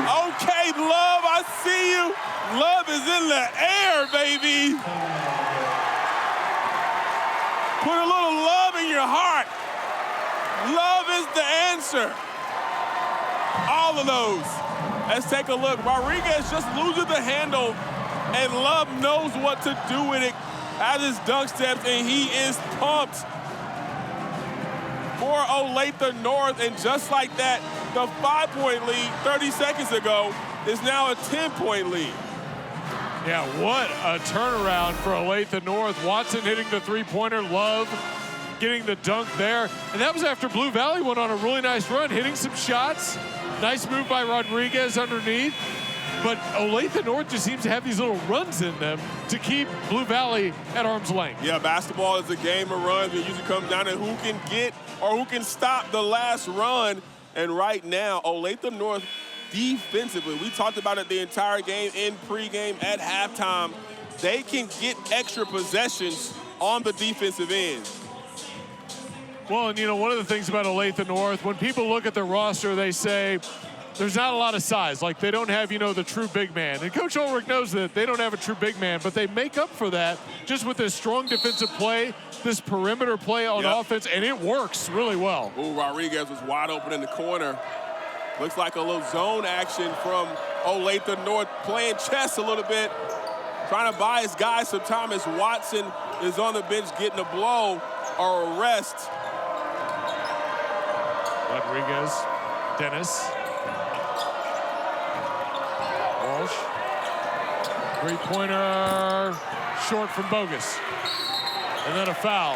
Okay, Love, I see you. Love is in the air, baby. Put a little love in your heart. Love is the answer. All of those. Let's take a look. Rodriguez just loses the handle, and Love knows what to do with it at his dunk steps, and he is pumped for Olathe North. And just like that, the 5-point lead 30 seconds ago is now a 10-point lead. Yeah, what a turnaround for Olathe North. Watson hitting the three-pointer, Love getting the dunk there. And that was after Blue Valley went on a really nice run, hitting some shots. Nice move by Rodriguez underneath. But Olathe North just seems to have these little runs in them to keep Blue Valley at arm's length. Yeah, basketball is a game of runs. It usually comes down to who can get or who can stop the last run. And right now, Olathe North defensively, we talked about it the entire game, in pregame, at halftime. They can get extra possessions on the defensive end. Well, and you know, one of the things about Olathe North, when people look at their roster, they say there's not a lot of size. Like, they don't have, you know, the true big man. And Coach Ulrich knows that they don't have a true big man, but they make up for that just with this strong defensive play, this perimeter play on offense, and it works really well. Ooh, Rodriguez was wide open in the corner. Looks like a little zone action from Olathe North, playing chess a little bit, trying to buy his guys some time as Watson is on the bench getting a blow or a rest. Rodriguez, Dennis. Walsh. Three-pointer short from Bogus. And then a foul.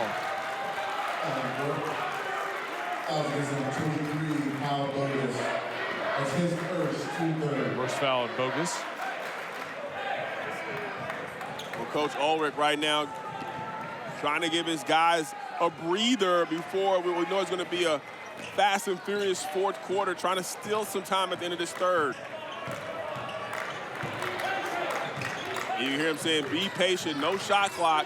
That's his first 2-3. First foul on Bogus. Well, Coach Ulrich right now trying to give his guys a breather before we know it's going to be a fast and furious fourth quarter, trying to steal some time at the end of this third. You hear him saying, be patient, no shot clock.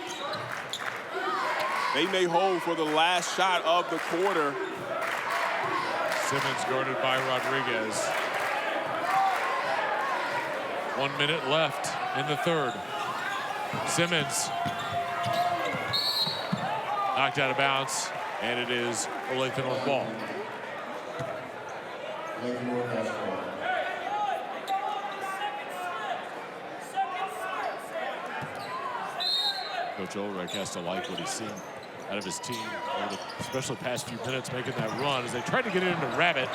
They may hold for the last shot of the quarter. Simmons guarded by Rodriguez. 1 minute left in the third. Simmons knocked out of bounds, and it is Olathe North ball. Coach Ulrich has to like what he's seen out of his team, especially the past few minutes, making that run as they tried to get it into Rabbit.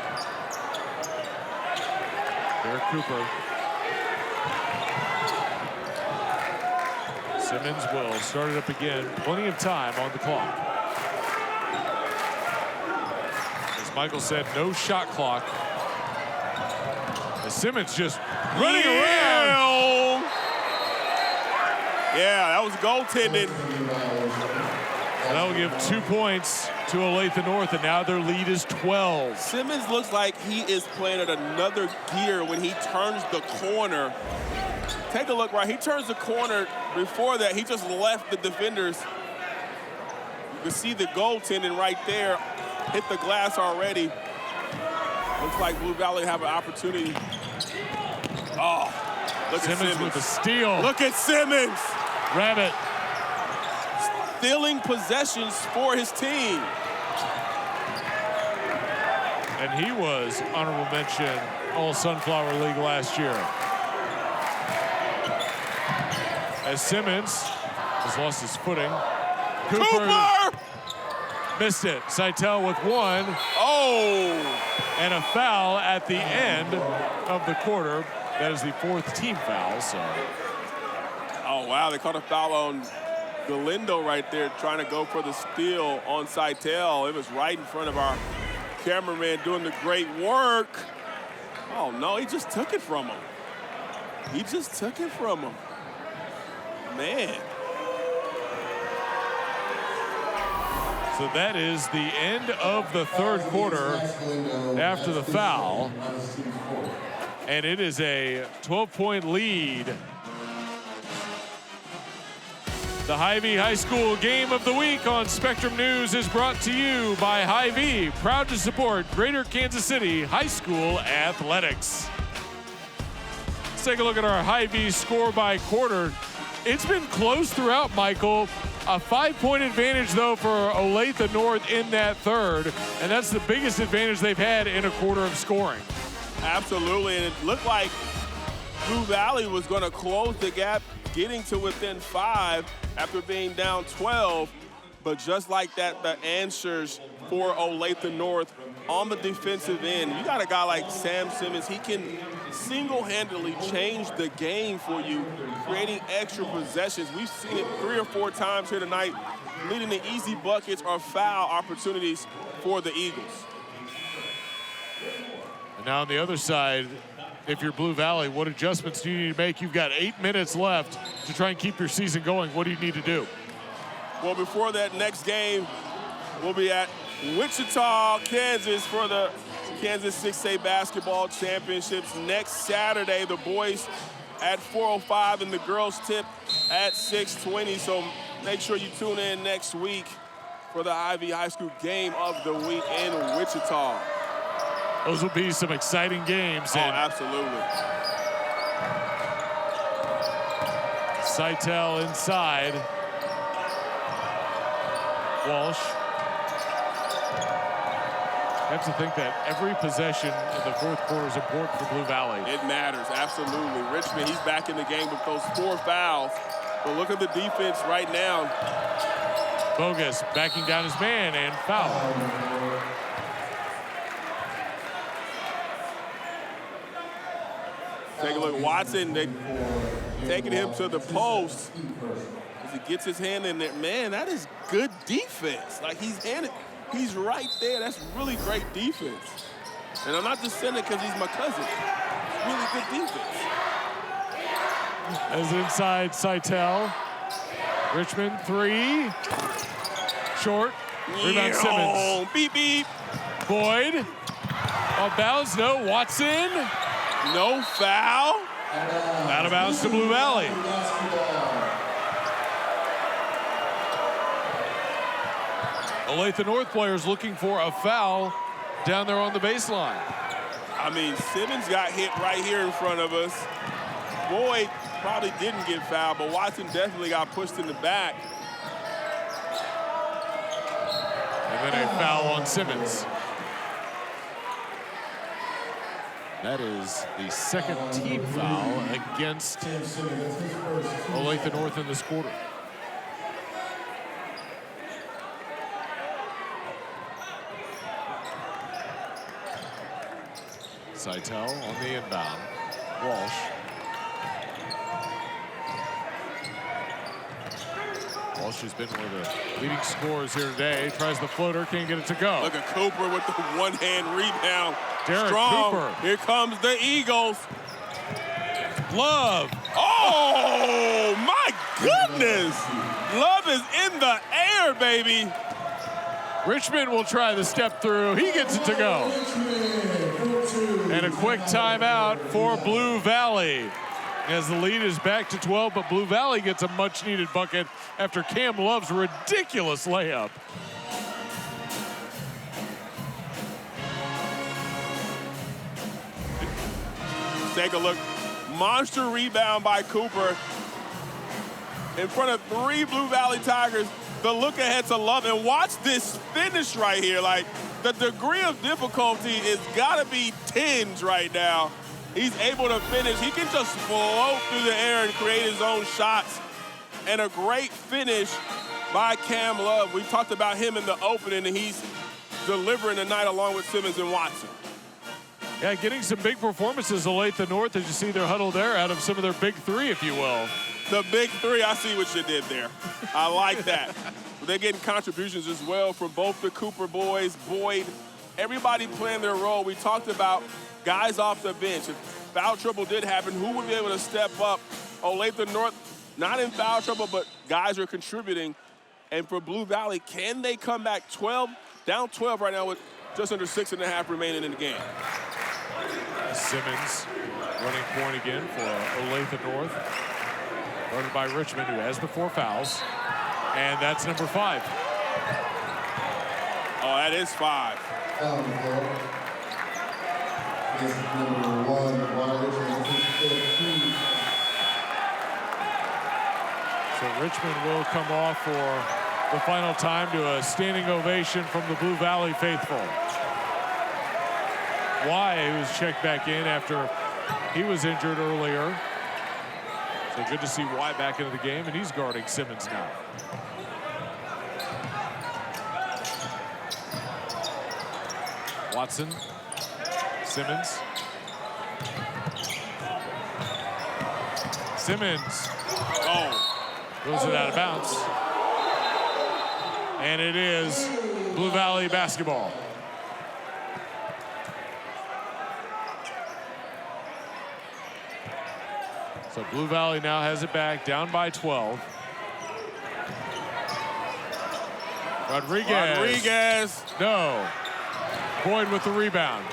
Derek Cooper. Simmons will start it up again. Plenty of time on the clock. As Michael said, no shot clock. As Simmons just running around. Yeah, that was goaltending. And that will give 2 points to Olathe North, and now their lead is 12. Simmons looks like he is playing at another gear when he turns the corner. Take a look, right? He turns the corner. Before that, he just left the defenders. You can see the goaltending right there. Hit the glass already. Looks like Blue Valley have an opportunity. Oh, look at Simmons with a steal. Look at Simmons. Rabbit. Stealing possessions for his team. And he was honorable mention All Sunflower League last year. As Simmons has lost his footing. Cooper! Missed it. Seitel with one. Oh! And a foul at the end of the quarter. That is the fourth team foul, so. Oh, wow, they caught a foul on Galindo right there, trying to go for the steal on Seitel. It was right in front of our cameraman doing the great work. Oh, no, he just took it from him. He just took it from him. Man. So that is the end of the third quarter after the foul. And it is a 12-point lead. The Hy-Vee High School Game of the Week on Spectrum News is brought to you by Hy-Vee, proud to support Greater Kansas City High School athletics. Let's take a look at our Hy-Vee score by quarter. It's been close throughout, Michael. A 5-point advantage, though, for Olathe North in that third, and that's the biggest advantage they've had in a quarter of scoring. Absolutely, and it looked like Blue Valley was going to close the gap, getting to within 5 after being down 12. But just like that, the answers for Olathe North on the defensive end. You got a guy like Sam Simmons. He can single-handedly change the game for you, creating extra possessions. We've seen it 3 or 4 times here tonight, leading to easy buckets or foul opportunities for the Eagles. And now on the other side, if you're Blue Valley, what adjustments do you need to make? You've got 8 minutes left to try and keep your season going. What do you need to do? Well, before that next game, we'll be at Wichita, Kansas for the Kansas 6A Basketball Championships next Saturday. The boys at 4:05 and the girls tip at 6:20. So make sure you tune in next week for the Hy-Vee High School Game of the Week in Wichita. Those will be some exciting games. Oh, absolutely. Seitel inside. Walsh. You have to think that every possession in the fourth quarter is important for Blue Valley. It matters, absolutely. Richmond, he's back in the game with those 4 fouls. But look at the defense right now. Bogus backing down his man and foul. Take a look, Watson, they taking him to the post as he gets his hand in there. Man, that is good defense. Like, he's right there. That's really great defense. And I'm not just saying it because he's my cousin. It's really good defense. As inside Seitel. Richmond, 3. Short. Rebound Simmons. Beep, beep. Boyd. Off bounds, no. Watson. No foul. Out of bounds to Blue Valley. Olathe North players looking for a foul down there on the baseline. I mean, Simmons got hit right here in front of us. Boyd probably didn't get fouled, but Watson definitely got pushed in the back. And then a foul on Simmons. That is the second team foul against Olathe North in this quarter. Seitel on the inbound. Walsh. Walsh has been one of the leading scorers here today. Tries the floater, can't get it to go. Look at Cooper with the one-hand rebound. Derek Strong. Cooper. Here comes the Eagles. Love. Oh, my goodness. Love is in the air, baby. Richmond will try the step through. He gets it to go. And a quick timeout for Blue Valley as the lead is back to 12, but Blue Valley gets a much-needed bucket after Cam Love's ridiculous layup. Take a look. Monster rebound by Cooper. In front of 3 Blue Valley Tigers. The look ahead to Love. And watch this finish right here. Like, the degree of difficulty is gotta be 10s right now. He's able to finish. He can just float through the air and create his own shots. and a great finish by Cam Love. We talked about him in the opening, and he's delivering tonight along with Simmons and Watson. Yeah, getting some big performances. Olathe North, as you see their huddle there, out of some of their big three, if you will. The big three, I see what you did there. I like that. They're getting contributions as well from both the Cooper boys, Boyd, everybody playing their role. We talked about guys off the bench. If foul trouble did happen, who would be able to step up? Olathe North, not in foul trouble, but guys are contributing. And for Blue Valley, can they come back down 12 right now with just under 6.5 remaining in the game? Simmons running point again for Olathe North. Guarded by Richmond, who has the 4 fouls. And that's number 5. Oh, that is 5. So Richmond will come off for the final time to a standing ovation from the Blue Valley faithful. Why was checked back in after he was injured earlier. So good to see Why back into the game, and he's guarding Simmons now. Watson, Simmons. Simmons. Oh. Throws it out of bounds. And it is Blue Valley basketball. So Blue Valley now has it back, down by 12. Rodriguez. No. Boyd with the rebound.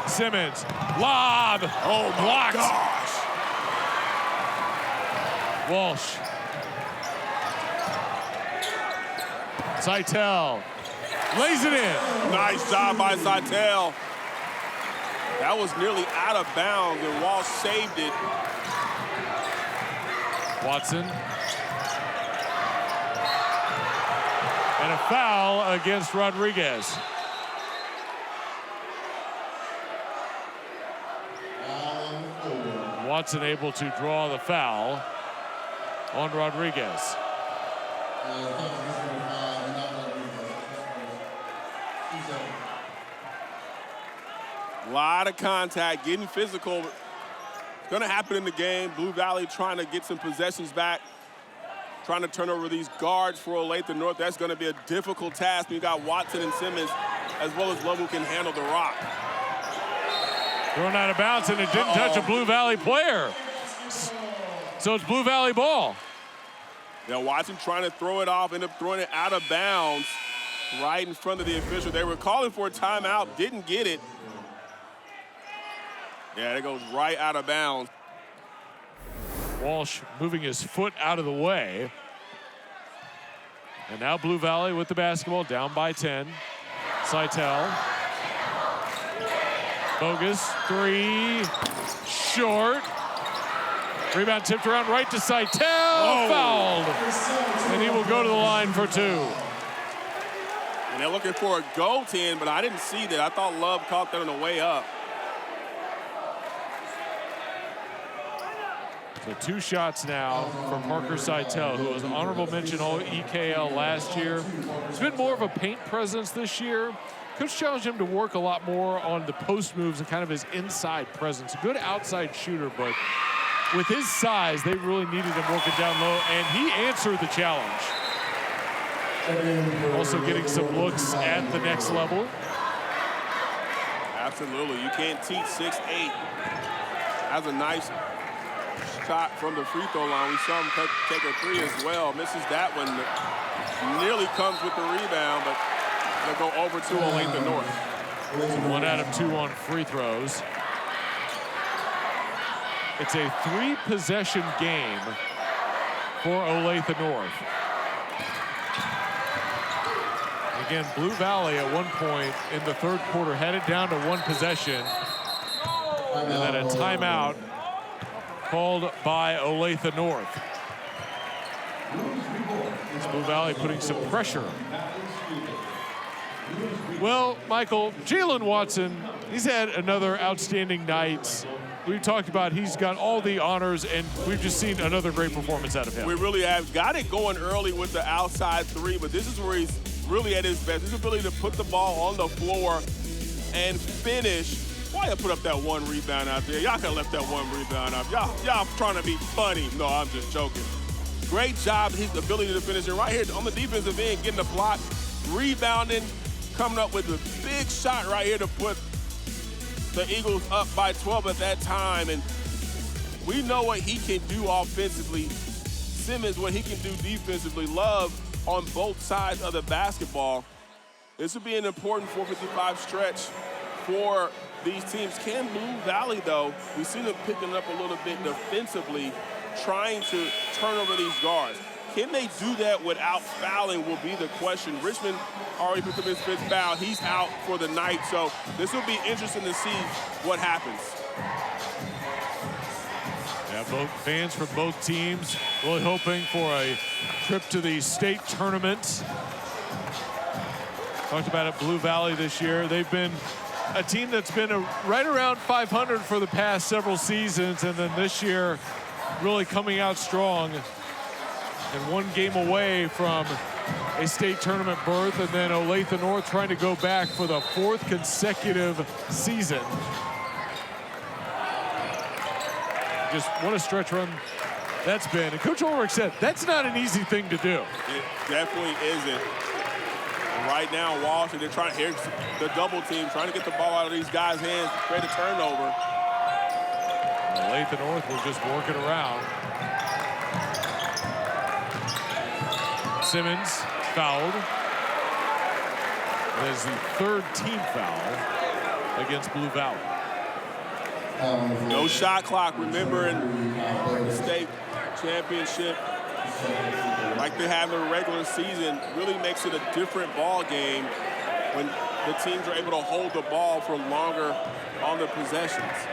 Simmons. Lob. Oh, blocked. Gosh. Walsh. Seitel. Lays it in. Nice job by Seitel. That was nearly out of bounds, and Walsh saved it. Watson. And a foul against Rodriguez. Watson able to draw the foul on Rodriguez. A lot of contact, getting physical. It's going to happen in the game. Blue Valley trying to get some possessions back, trying to turn over these guards for Olathe North. That's going to be a difficult task. You got Watson and Simmons, as well as Love, who can handle the rock. Thrown out of bounds, and it didn't touch a Blue Valley player. So it's Blue Valley ball. Yeah, Watson trying to throw it off, ended up throwing it out of bounds right in front of the official. They were calling for a timeout, didn't get it. Yeah, it goes right out of bounds. Walsh moving his foot out of the way. And now Blue Valley with the basketball, down by 10. Seitel. Bogus, 3, short. Rebound tipped around right to Seitel, fouled. And he will go to the line for 2. And they're looking for a goaltend, but I didn't see that. I thought Love caught that on the way up. So 2 shots now from Parker Seitel, who was honorable mention all EKL last year. He's been more of a paint presence this year. Coach challenged him to work a lot more on the post moves and kind of his inside presence. A good outside shooter, but with his size, they really needed him working down low, and he answered the challenge. Also getting some looks at the next level. Absolutely, you can't teach 6'8". Has a nice shot from the free throw line. We saw him take a 3 as well. Misses that one. Nearly comes with the rebound, but they'll go over to Olathe North. So 1 out of 2 on free throws. It's a 3-possession game for Olathe North. Again, Blue Valley at one point in the third quarter had it down to 1 possession. And then a timeout called by Olathe North. It's Blue Valley putting some pressure. Well, Michael, Jalen Watson, he's had another outstanding night. we talked about he's got all the honors, and we've just seen another great performance out of him. We really have got it going early with the outside three, but this is where he's really at his best. His ability to put the ball on the floor and finish. Why you put up that one rebound out there? Y'all could have left that one rebound up. Y'all trying to be funny. No, I'm just joking. Great job, his ability to finish. And right here on the defensive end, getting the block, rebounding, coming up with a big shot right here to put the Eagles up by 12 at that time. And we know what he can do offensively. Simmons, what he can do defensively. Love on both sides of the basketball. This would be an important 4:55 stretch for these teams. Can Blue Valley, though, we've seen them picking up a little bit defensively, trying to turn over these guards. Can they do that without fouling will be the question. Richmond already picked up his fifth foul. He's out for the night, so this will be interesting to see what happens. Yeah, both fans from both teams really hoping for a trip to the state tournament. Talked about it, Blue Valley this year. They've been a team that's been right around 500 for the past several seasons, and then this year really coming out strong and one game away from a state tournament berth, and then Olathe North trying to go back for the 4th consecutive season. Just what a stretch run that's been. And Coach Ulrich said that's not an easy thing to do. It definitely isn't. And right now, Walsh, they're trying to hear the double team, trying to get the ball out of these guys' hands, create a turnover. Olathe North will just work it around. Simmons fouled. That is the 3rd team foul against Blue Valley. No shot clock. Remember, in the state championship, like they have in the regular season, really makes it a different ball game when the teams are able to hold the ball for longer on the possessions.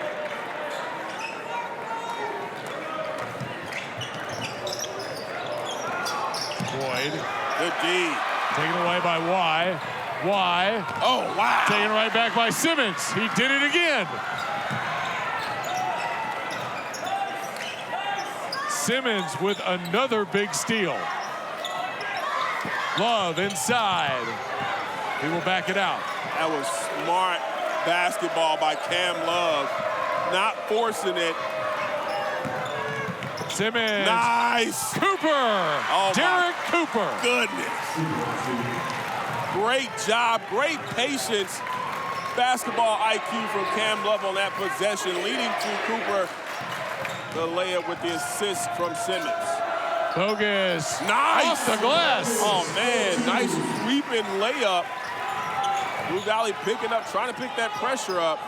Boyd. Good D. Taken away by Y. Y. Oh, wow. Taken right back by Simmons. He did it again. Simmons with another big steal. Love inside. He will back it out. That was smart basketball by Cam Love. Not forcing it. Simmons. Nice. Cooper. Oh, Derek Cooper. Goodness. Great job. Great patience. Basketball IQ from Cam Love on that possession, leading to Cooper. The layup with the assist from Simmons. Bogus. Nice. Off the glass. Oh, man. Nice sweeping layup. Blue Valley picking up, trying to pick that pressure up.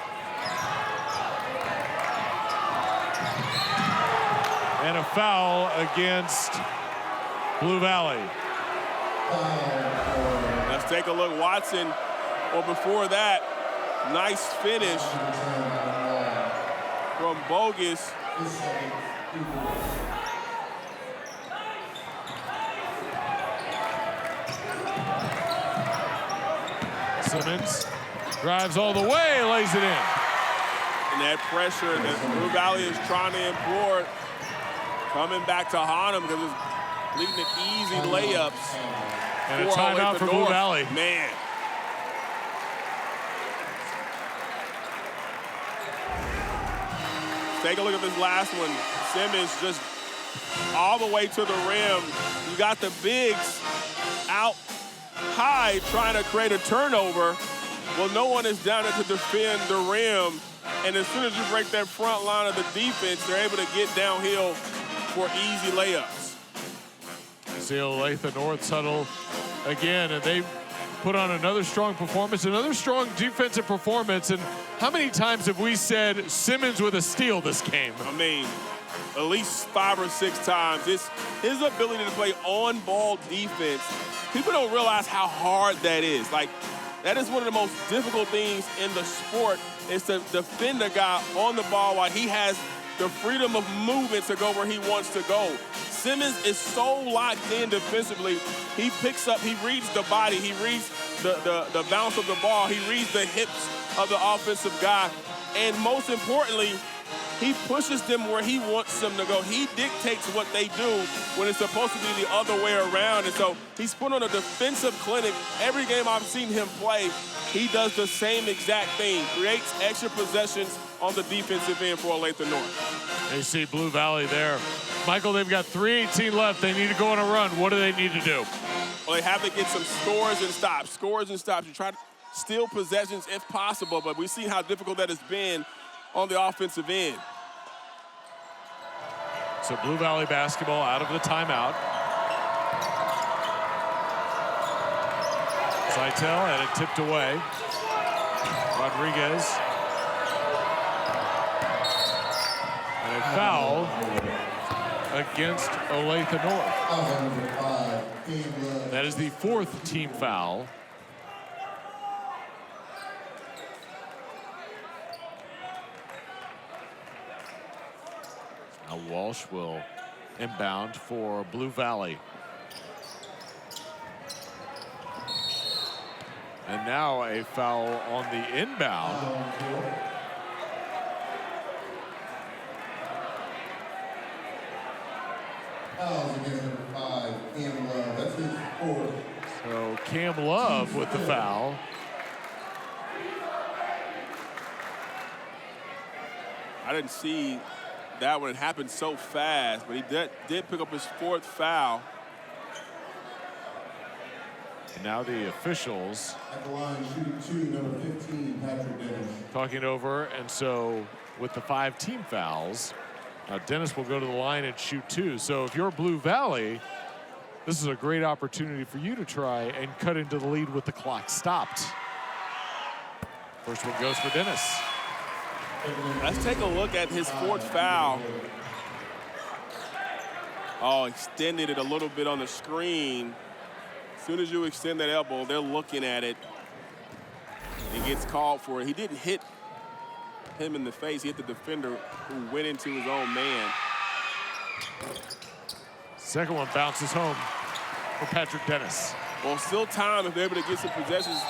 And a foul against Blue Valley. Let's take a look. Watson, well, before that, nice finish from Bogus. Simmons drives all the way, lays it in. And that pressure that Blue Valley is trying to employ, coming back to haunt him because it's leading to easy layups. And a timeout for Blue Valley. Man. Take a look at this last one. Simmons just all the way to the rim. You got the bigs out high trying to create a turnover. Well, no one is down there to defend the rim. And as soon as you break that front line of the defense, they're able to get downhill for easy layups. See Olathe North huddle again, and they put on another strong performance, another strong defensive performance. And how many times have we said Simmons with a steal this game? I mean, at least 5 or 6 times. It's his ability to play on-ball defense. People don't realize how hard that is. Like, that is one of the most difficult things in the sport, is to defend a guy on the ball while he has the freedom of movement to go where he wants to go. Simmons is so locked in defensively. He picks up, he reads the body, he reads the bounce of the ball, he reads the hips of the offensive guy. And most importantly, He pushes them where he wants them to go. He dictates what they do when it's supposed to be the other way around. And so he's put on a defensive clinic. Every game I've seen him play, he does the same exact thing, creates extra possessions on the defensive end for Olathe North. They see Blue Valley there. Michael, they've got 3:18 left. They need to go on a run. What do they need to do? Well, they have to get some scores and stops. You try to steal possessions if possible, but we've seen how difficult that has been on the offensive end. So Blue Valley basketball out of the timeout. Zeitel had it tipped away. Rodriguez. And a foul against Olathe North. That is the 4th team foul. Now Walsh will inbound for Blue Valley. And now a foul on the inbound. Cam Love. That's his 4th. So Cam Love with the foul. I didn't see that one. It happened so fast, but he did pick up his 4th foul. And now the officials At the line, shooting 2, number 15, Patrick Dennis. talking over, and so with the 5 team fouls, Dennis will go to the line and shoot 2. So if you're Blue Valley, this is a great opportunity for you to try and cut into the lead with the clock stopped. First one goes for Dennis. Let's take a look at his 4th foul. Oh, extended it a little bit on the screen. As soon as you extend that elbow, they're looking at it. He gets called for it. He didn't hit him in the face. He hit the defender who went into his own man. Second one bounces home for Patrick Dennis. Well, still time if they're able to get some possessions.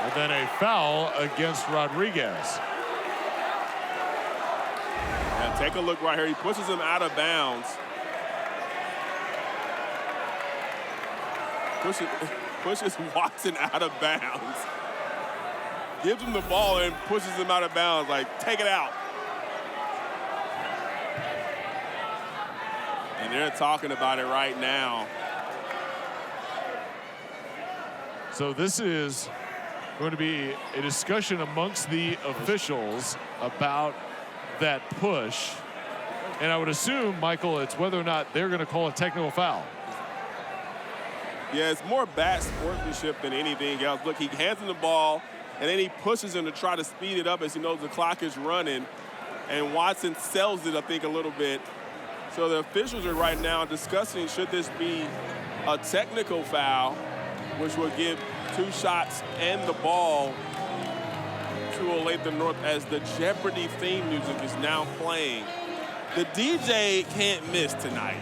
And then a foul against Rodriguez. Now take a look right here. He pushes him out of bounds. Pushes Watson out of bounds. Gives him the ball and pushes him out of bounds. Like, take it out. And they're talking about it right now. So this is going to be a discussion amongst the officials about that push. And I would assume, Michael, it's whether or not they're going to call a technical foul. Yeah, it's more bad sportsmanship than anything else. Look, he hands him the ball, and then he pushes him to try to speed it up as he knows the clock is running. And Watson sells it, I think, a little bit. So the officials are right now discussing should this be a technical foul, which will give 2 shots and the ball to Olathe North as the Jeopardy theme music is now playing. The DJ can't miss tonight.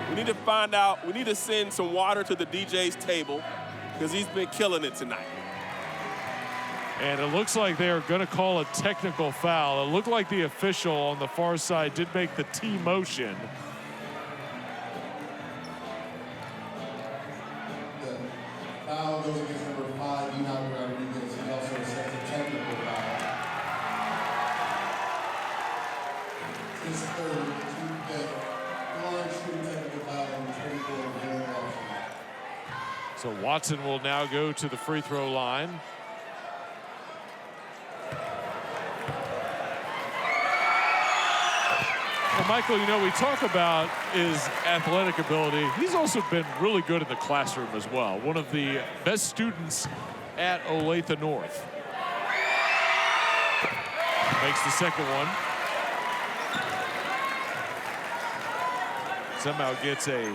We need to find out, we need to send some water to the DJ's table because he's been killing it tonight. And it looks like they are going to call a technical foul. It looked like the official on the far side did make the T motion. The foul goes against number 5, Enoch Rodriguez. He also sets a technical foul. His 3rd, line shooting technical foul on 24 of Dylan Watson. So Watson will now go to the free throw line. Well, Michael, you know, we talk about his athletic ability. He's also been really good in the classroom as well. One of the best students at Olathe North. Makes the second one. Somehow gets a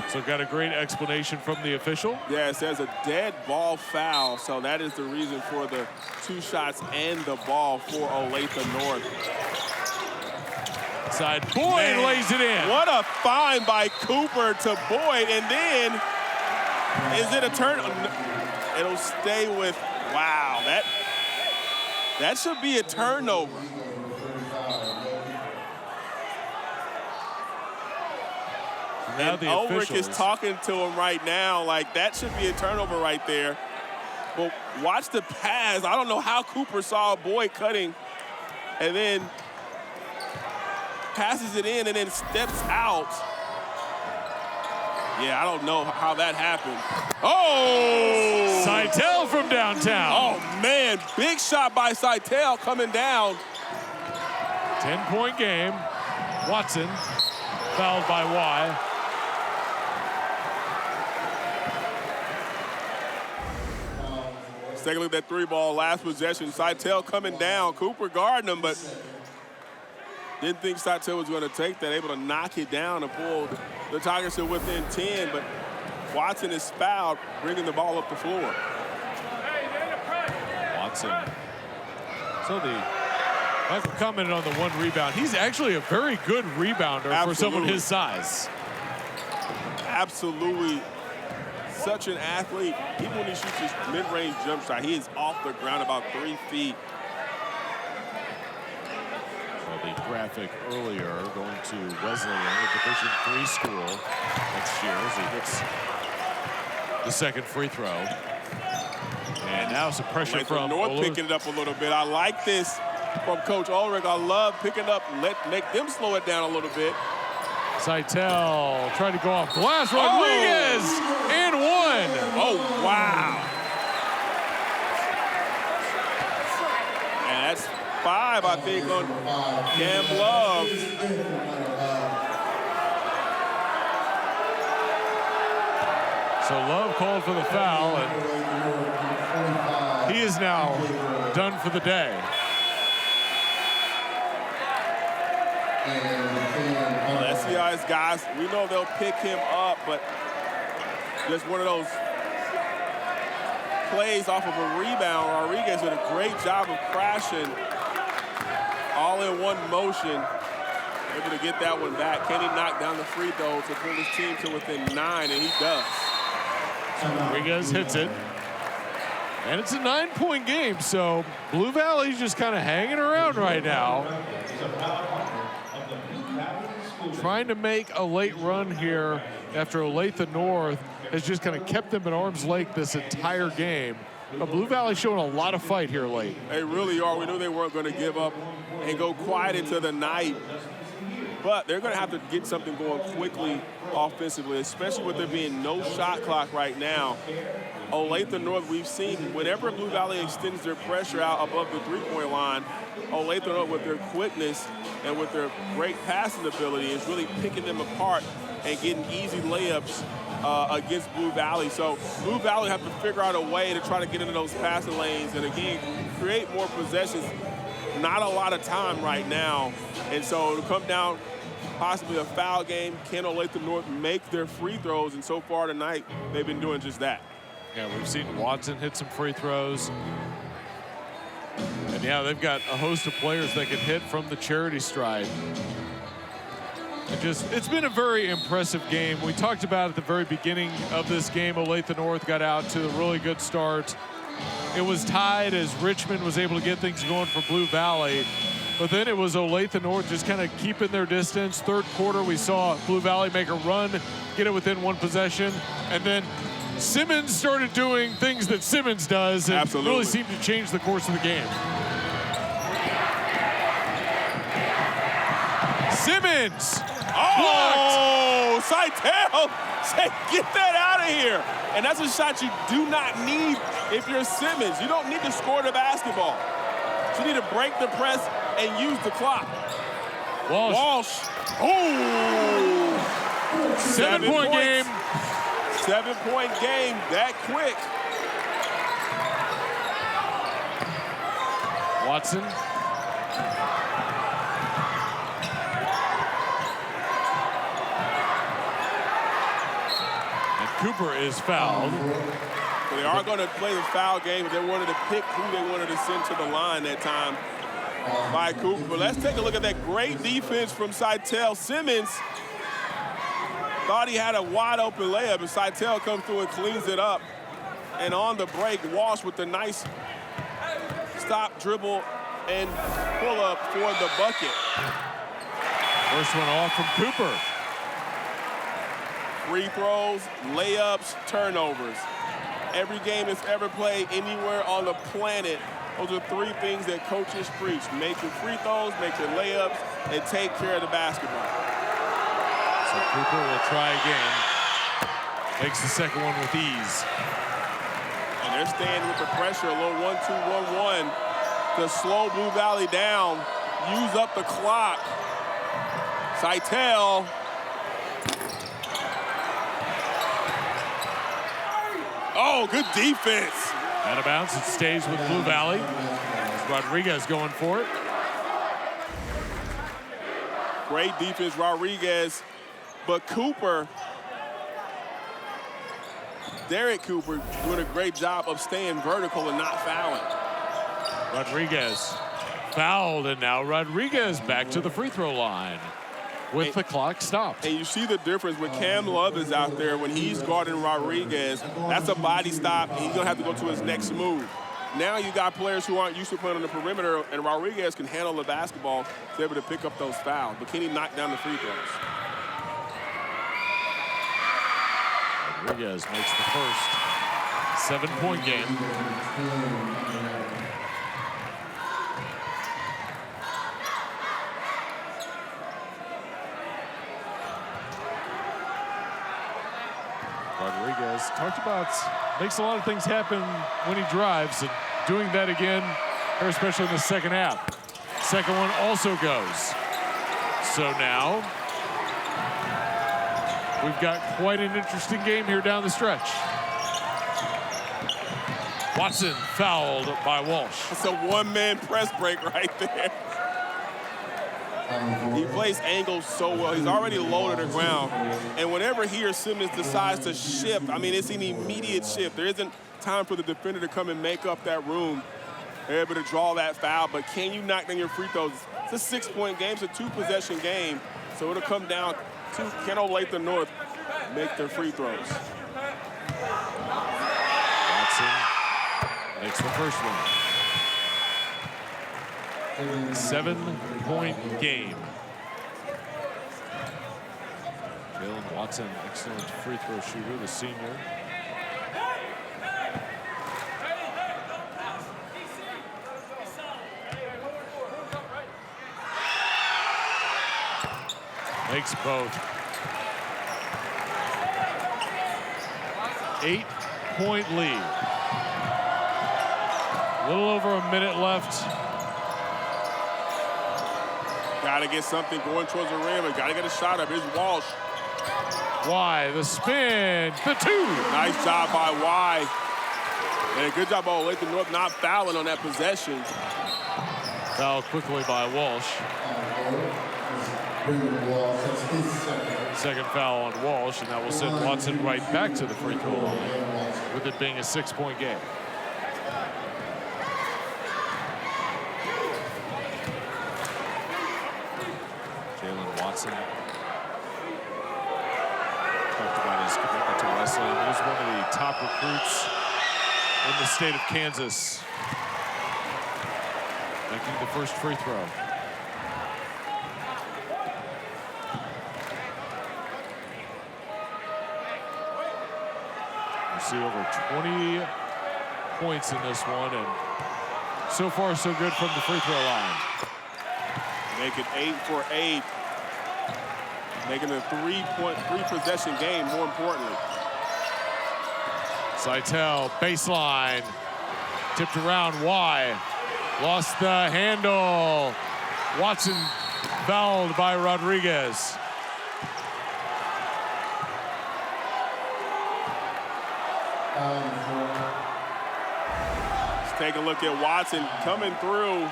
So got a great explanation from the official. Yeah, it says a dead ball foul, so that is the reason for the 2 shots and the ball for Olathe North. Side Boyd lays it in. What a find by Cooper to Boyd, and then Is it a turn? It'll stay with, wow, that should be a turnover. Now and the Ulrich is officials. talking to him right now, like that should be a turnover right there. But watch the pass. I don't know how Cooper saw Boyd cutting and then passes it in and then steps out. Yeah, I don't know how that happened. Oh! Seitel from downtown. Oh, man. Big shot by Seitel coming down. 10-point game. Watson fouled by Y. Let's take a look at that three ball last possession. Seitel coming down. Cooper guarding him, but didn't think Seitel was going to take that. Able to knock it down and pull the Tigers to within 10, but Watson is fouled, bringing the ball up the floor. Watson. So Michael commented on the one rebound. He's actually a very good rebounder for someone his size. Absolutely. Such an athlete. Even when he shoots his mid-range jump shot, he is off the ground about 3 feet. The graphic earlier going to Wesleyan, a Division III school next year as he hits the second free throw. And now some pressure from North Olathe. picking it up a little bit. I like this from Coach Ulrich. I love picking up, make them slow it down a little bit. Seitel tried to go off glass. Rodriguez and one. Oh, wow. And that's 5, I think, on Cam Love. So Love called for the foul, and he is now done for the day. Well, SCI's guys, we know they'll pick him up, but just one of those plays off of a rebound. Rodriguez did a great job of crashing all in one motion, able to get that one back. Can he knock down the free throw to pull his team to within 9? And he does. Rodriguez hits it. And it's a 9-point game, so Blue Valley's just kind of hanging around right now. Trying to make a late run here after Olathe North has just kind of kept them at arm's length this entire game. But Blue Valley showing a lot of fight here late. They really are. We knew they weren't going to give up and go quiet into the night. But they're going to have to get something going quickly offensively, especially with there being no shot clock right now. Olathe North, we've seen whenever Blue Valley extends their pressure out above the three-point line, Olathe North with their quickness and with their great passing ability is really picking them apart and getting easy layups against Blue Valley. So Blue Valley have to figure out a way to try to get into those passing lanes and, again, create more possessions. Not a lot of time right now. And so it'll come down possibly a foul game. Can Olathe North make their free throws? And so far tonight, they've been doing just that. Yeah, we've seen Watson hit some free throws. And yeah, they've got a host of players that can hit from the charity stride. It's been a very impressive game. We talked about at the very beginning of this game, Olathe North got out to a really good start. It was tied as Richmond was able to get things going for Blue Valley. But then it was Olathe North just kind of keeping their distance. Third quarter, we saw Blue Valley make a run, get it within one possession. And then Simmons started doing things that Simmons does and really seemed to change the course of the game. Simmons! Oh, Seitel! Say, get that out of here. And that's a shot you do not need if you're Simmons. You don't need to score the basketball. You need to break the press and use the clock. Walsh. Oh! 7-point game. 7-point game that quick. Watson. And Cooper is fouled. So they are going to play the foul game, but they wanted to pick who they wanted to send to the line that time by Cooper. But let's take a look at that great defense from Seitel. Simmons Thought he had a wide open layup, and Seitel comes through and cleans it up. And on the break, Walsh with the nice stop, dribble, and pull up for the bucket. First one off from Cooper. Free throws, layups, turnovers. Every game that's ever played anywhere on the planet, those are three things that coaches preach. Make your free throws, make your layups, and take care of the basketball. So Cooper will try again. Makes the second one with ease. And they're staying with the pressure, a little 1-2-1-1 to slow Blue Valley down, use up the clock. Seitel. Oh, good defense. Out of bounds, it stays with Blue Valley. Rodriguez going for it. Great defense, Rodriguez. But Cooper, Derek Cooper, doing a great job of staying vertical and not fouling. Rodriguez fouled, and now Rodriguez back to the free throw line with the clock stopped. And you see the difference when Cam Love is out there, when he's guarding Rodriguez, that's a body stop, and he's gonna have to go to his next move. Now you got players who aren't used to playing on the perimeter, and Rodriguez can handle the basketball to be able to pick up those fouls. But can he knock down the free throws? Rodriguez makes the first 7-point game. Rodriguez talked about makes a lot of things happen when he drives, and doing that again, or especially in the second half. Second one also goes. So now we've got quite an interesting game here down the stretch. Watson fouled by Walsh. It's a one-man press break right there. He plays angles so well. He's already low to the ground. And whenever he or Simmons decides to shift, I mean, it's an immediate shift. There isn't time for the defender to come and make up that room. They're able to draw that foul, but can you knock down your free throws? It's a 6-point game. It's a 2-possession game. So it'll come down to can Olathe North make their free throws. Watson makes the first one. 7-point game. Jalen Watson, excellent free throw shooter, the senior. Makes both. 8-point lead. A little over a minute left. Got to get something going towards the rim. Got to get a shot up. Here's Walsh. Y, the spin, the two. Nice job by Y. And a good job by Olathe North not fouling on that possession. Fouled quickly by Walsh. Second foul on Walsh, and that will send Watson right back to the free throw line, with it being a 6-point game. Jalen Watson talked about his commitment to Wesleyan. He was one of the top recruits in the state of Kansas, making the first free throw. See over 20 points in this one, and so far so good from the free throw line. Make it 8 for 8. Making a three-possession game, more importantly. Seitel, baseline, tipped around. Y, lost the handle. Watson fouled by Rodriguez. Let's take a look at Watson coming through.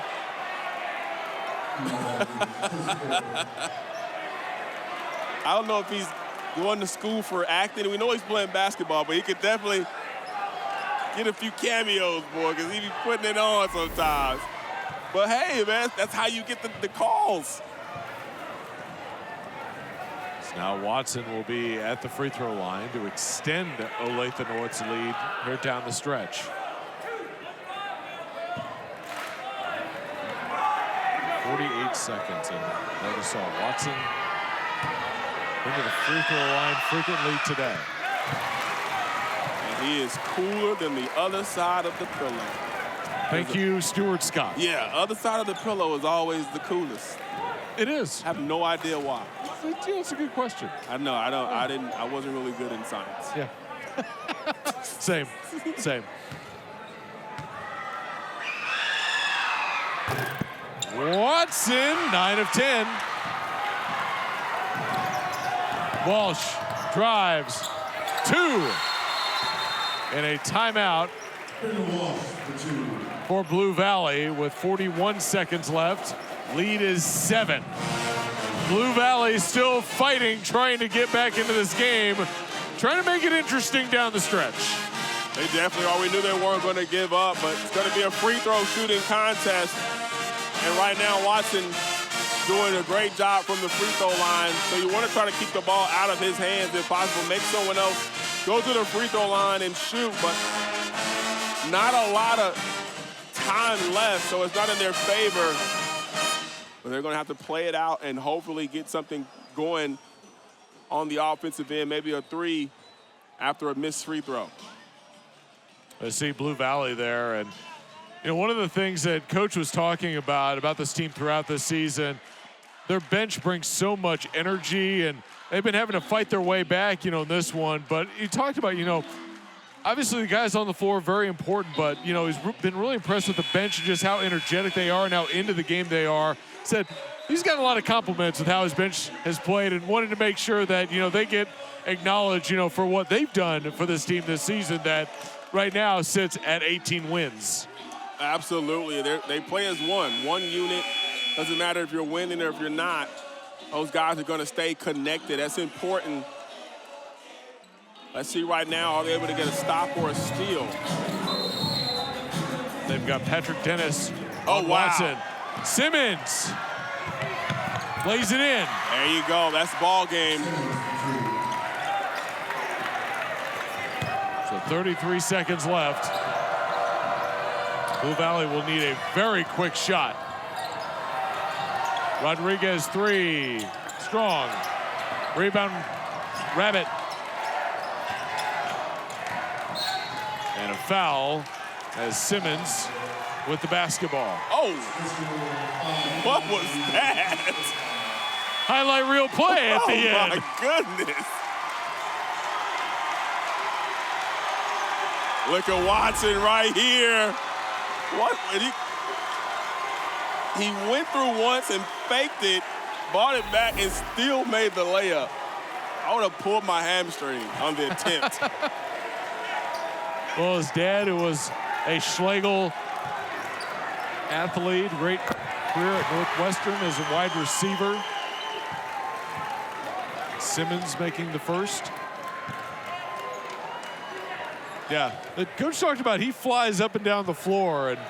I don't know if he's going to school for acting. We know he's playing basketball, but he could definitely get a few cameos, boy, because he be putting it on sometimes. But hey, man, that's how you get the calls. So now Watson will be at the free throw line to extend Olathe North's lead here down the stretch. 48 seconds, and notice Watson into the free throw line frequently today. And he is cooler than the other side of the pillow. Thank you, Stuart Scott. Yeah, other side of the pillow is always the coolest. It is. I have no idea why. It's a good question. I know. I wasn't really good in science. Yeah. Same. Watson, 9 of 10. Walsh drives, 2. And a timeout for Blue Valley with 41 seconds left. Lead is 7. Blue Valley still fighting, trying to get back into this game, trying to make it interesting down the stretch. They definitely are. We knew they weren't going to give up, but it's going to be a free throw shooting contest. And right now, Watson doing a great job from the free throw line. So you want to try to keep the ball out of his hands if possible. Make someone else go to the free throw line and shoot, but not a lot of time left, so it's not in their favor. But they're going to have to play it out and hopefully get something going on the offensive end, maybe a 3 after a missed free throw. I see Blue Valley there, and one of the things that Coach was talking about this team throughout the season, their bench brings so much energy, and they've been having to fight their way back, in this one. But he talked about, obviously the guys on the floor are very important, but, he's been really impressed with the bench and just how energetic they are and how into the game they are. Said he's got a lot of compliments with how his bench has played and wanted to make sure that, they get acknowledged, for what they've done for this team this season that right now sits at 18 wins. Absolutely. They play as one unit. Doesn't matter if you're winning or if you're not. Those guys are going to stay connected. That's important. Let's see right now, are they able to get a stop or a steal? They've got Patrick Dennis on Watson. Simmons plays it in. There you go. That's ball game. So 33 seconds left. Blue Valley will need a very quick shot. Rodriguez 3, strong. Rebound, Rabbit. And a foul as Simmons with the basketball. Oh, what was that? Highlight reel play at the end. Oh my goodness. Look at Watson right here. What? He went through once and faked it, brought it back, and still made the layup. I would have pulled my hamstring on the attempt. Well, his dad, who was a Schlegel athlete, great career at Northwestern as a wide receiver. Simmons making the first. Yeah, the coach talked about he flies up and down the floor, and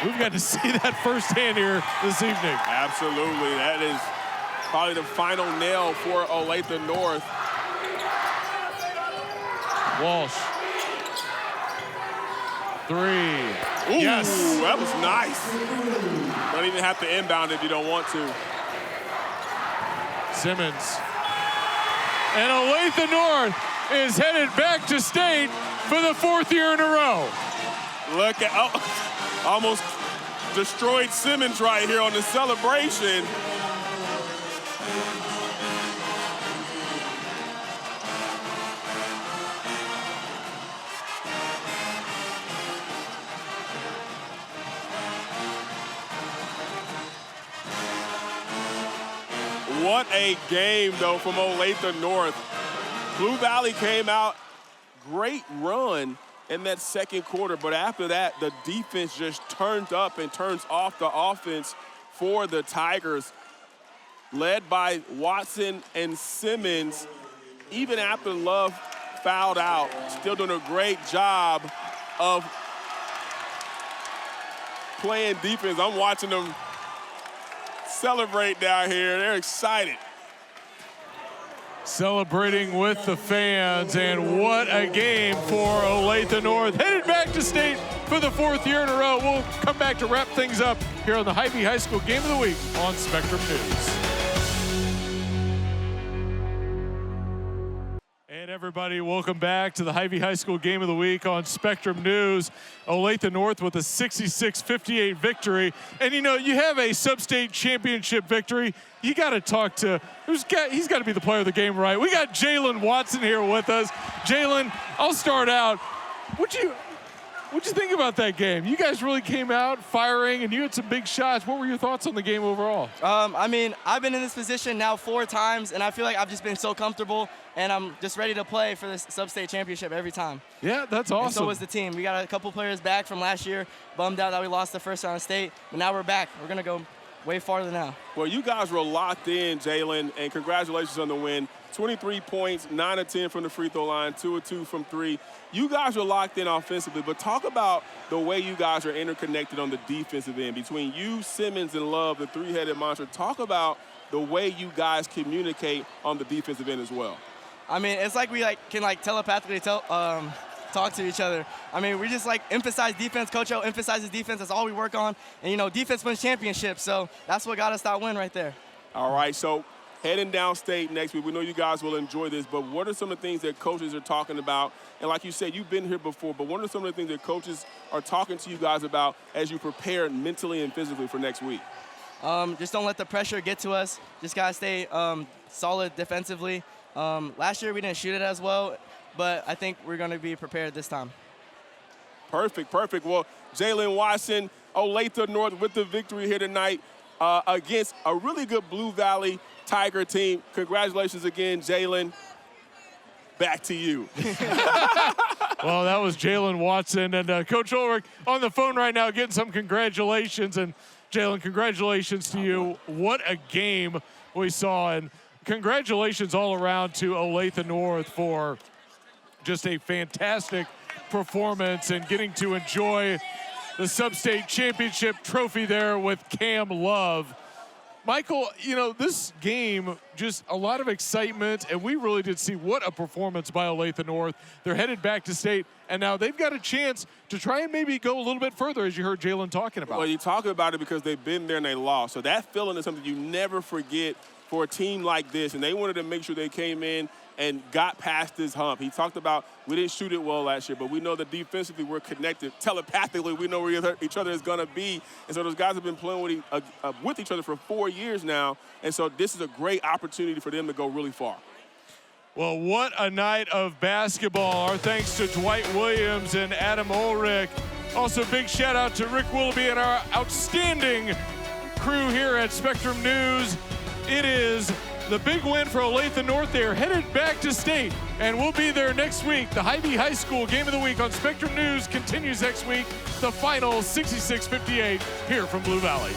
we've got to see that firsthand here this evening. Absolutely, that is probably the final nail for Olathe North. Walsh. 3. Ooh, yes. That was nice. Don't even have to inbound if you don't want to. Simmons. And Olathe North is headed back to state for the 4th year in a row. Look at, almost destroyed Simmons right here on the celebration. What a game, though, from Olathe North. Blue Valley came out, great run in that second quarter, but after that, the defense just turned up and turns off the offense for the Tigers, led by Watson and Simmons. Even after Love fouled out, still doing a great job of playing defense. I'm watching them celebrate down here. They're excited. celebrating with the fans, and what a game for Olathe North. Headed back to state for the 4th year in a row. We'll come back to wrap things up here on the Hy-Vee High School Game of the Week on Spectrum News. And everybody, welcome back to the Hy-Vee High School Game of the Week on Spectrum News. Olathe North with a 66-58 victory. And you know, you have a sub-state championship victory. You got to talk to, he's got to be the player of the game, right? We got Jalen Watson here with us. Jalen, I'll start out. What'd you think about that game? You guys really came out firing, and you had some big shots. What were your thoughts on the game overall? I mean, I've been in this position now 4 times, and I feel like I've just been so comfortable, and I'm just ready to play for this sub-state championship every time. Yeah, that's awesome. And so was the team. We got a couple players back from last year. Bummed out that we lost the first round of state, but now we're back. We're going to go way farther now. Well, you guys were locked in, Jalen, and congratulations on the win. 23 points, 9 of 10 from the free throw line, 2 of 2 from 3. You guys are locked in offensively, but talk about the way you guys are interconnected on the defensive end between you, Simmons, and Love, the three-headed monster. Talk about the way you guys communicate on the defensive end as well. I mean, it's like we can telepathically talk to each other. I mean, we just emphasize defense. Coach O emphasizes defense. That's all we work on. And, you know, defense wins championships, so that's what got us that win right there. All right, so heading downstate next week, we know you guys will enjoy this, but what are some of the things that coaches are talking about? And like you said, you've been here before, but what are some of the things that coaches are talking to you guys about as you prepare mentally and physically for next week? Just don't let the pressure get to us. Just got to stay solid defensively. Last year we didn't shoot it as well, but I think we're going to be prepared this time. Perfect. Well, Jalen Watson, Olathe North with the victory here tonight against a really good Blue Valley Tiger team. Congratulations again, Jalen. Back to you. Well, that was Jalen Watson, and Coach Ulrich on the phone right now getting some congratulations. And Jalen, congratulations to you. What a game we saw, and congratulations all around to Olathe North for just a fantastic performance and getting to enjoy the sub-state championship trophy there with Cam Love. Michael, you know, this game, just a lot of excitement, and we really did see what a performance by Olathe North. They're headed back to state, and now they've got a chance to try and maybe go a little bit further, as you heard Jalen talking about. Well, you talk about it because they've been there and they lost. So that feeling is something you never forget for a team like this, and they wanted to make sure they came in and got past this hump. He talked about we didn't shoot it well last year, but we know that defensively we're connected. Telepathically, we know where each other is going to be. And so those guys have been playing with each other for 4 years now. And so this is a great opportunity for them to go really far. Well, what a night of basketball. Our thanks to Dwight Williams and Adam Ulrich. Also, big shout out to Rick Willoughby and our outstanding crew here at Spectrum News. It is the big win for Olathe North. They are headed back to state, and we'll be there next week. The Hy-Vee High School Game of the Week on Spectrum News continues next week. The final 66-58 here from Blue Valley.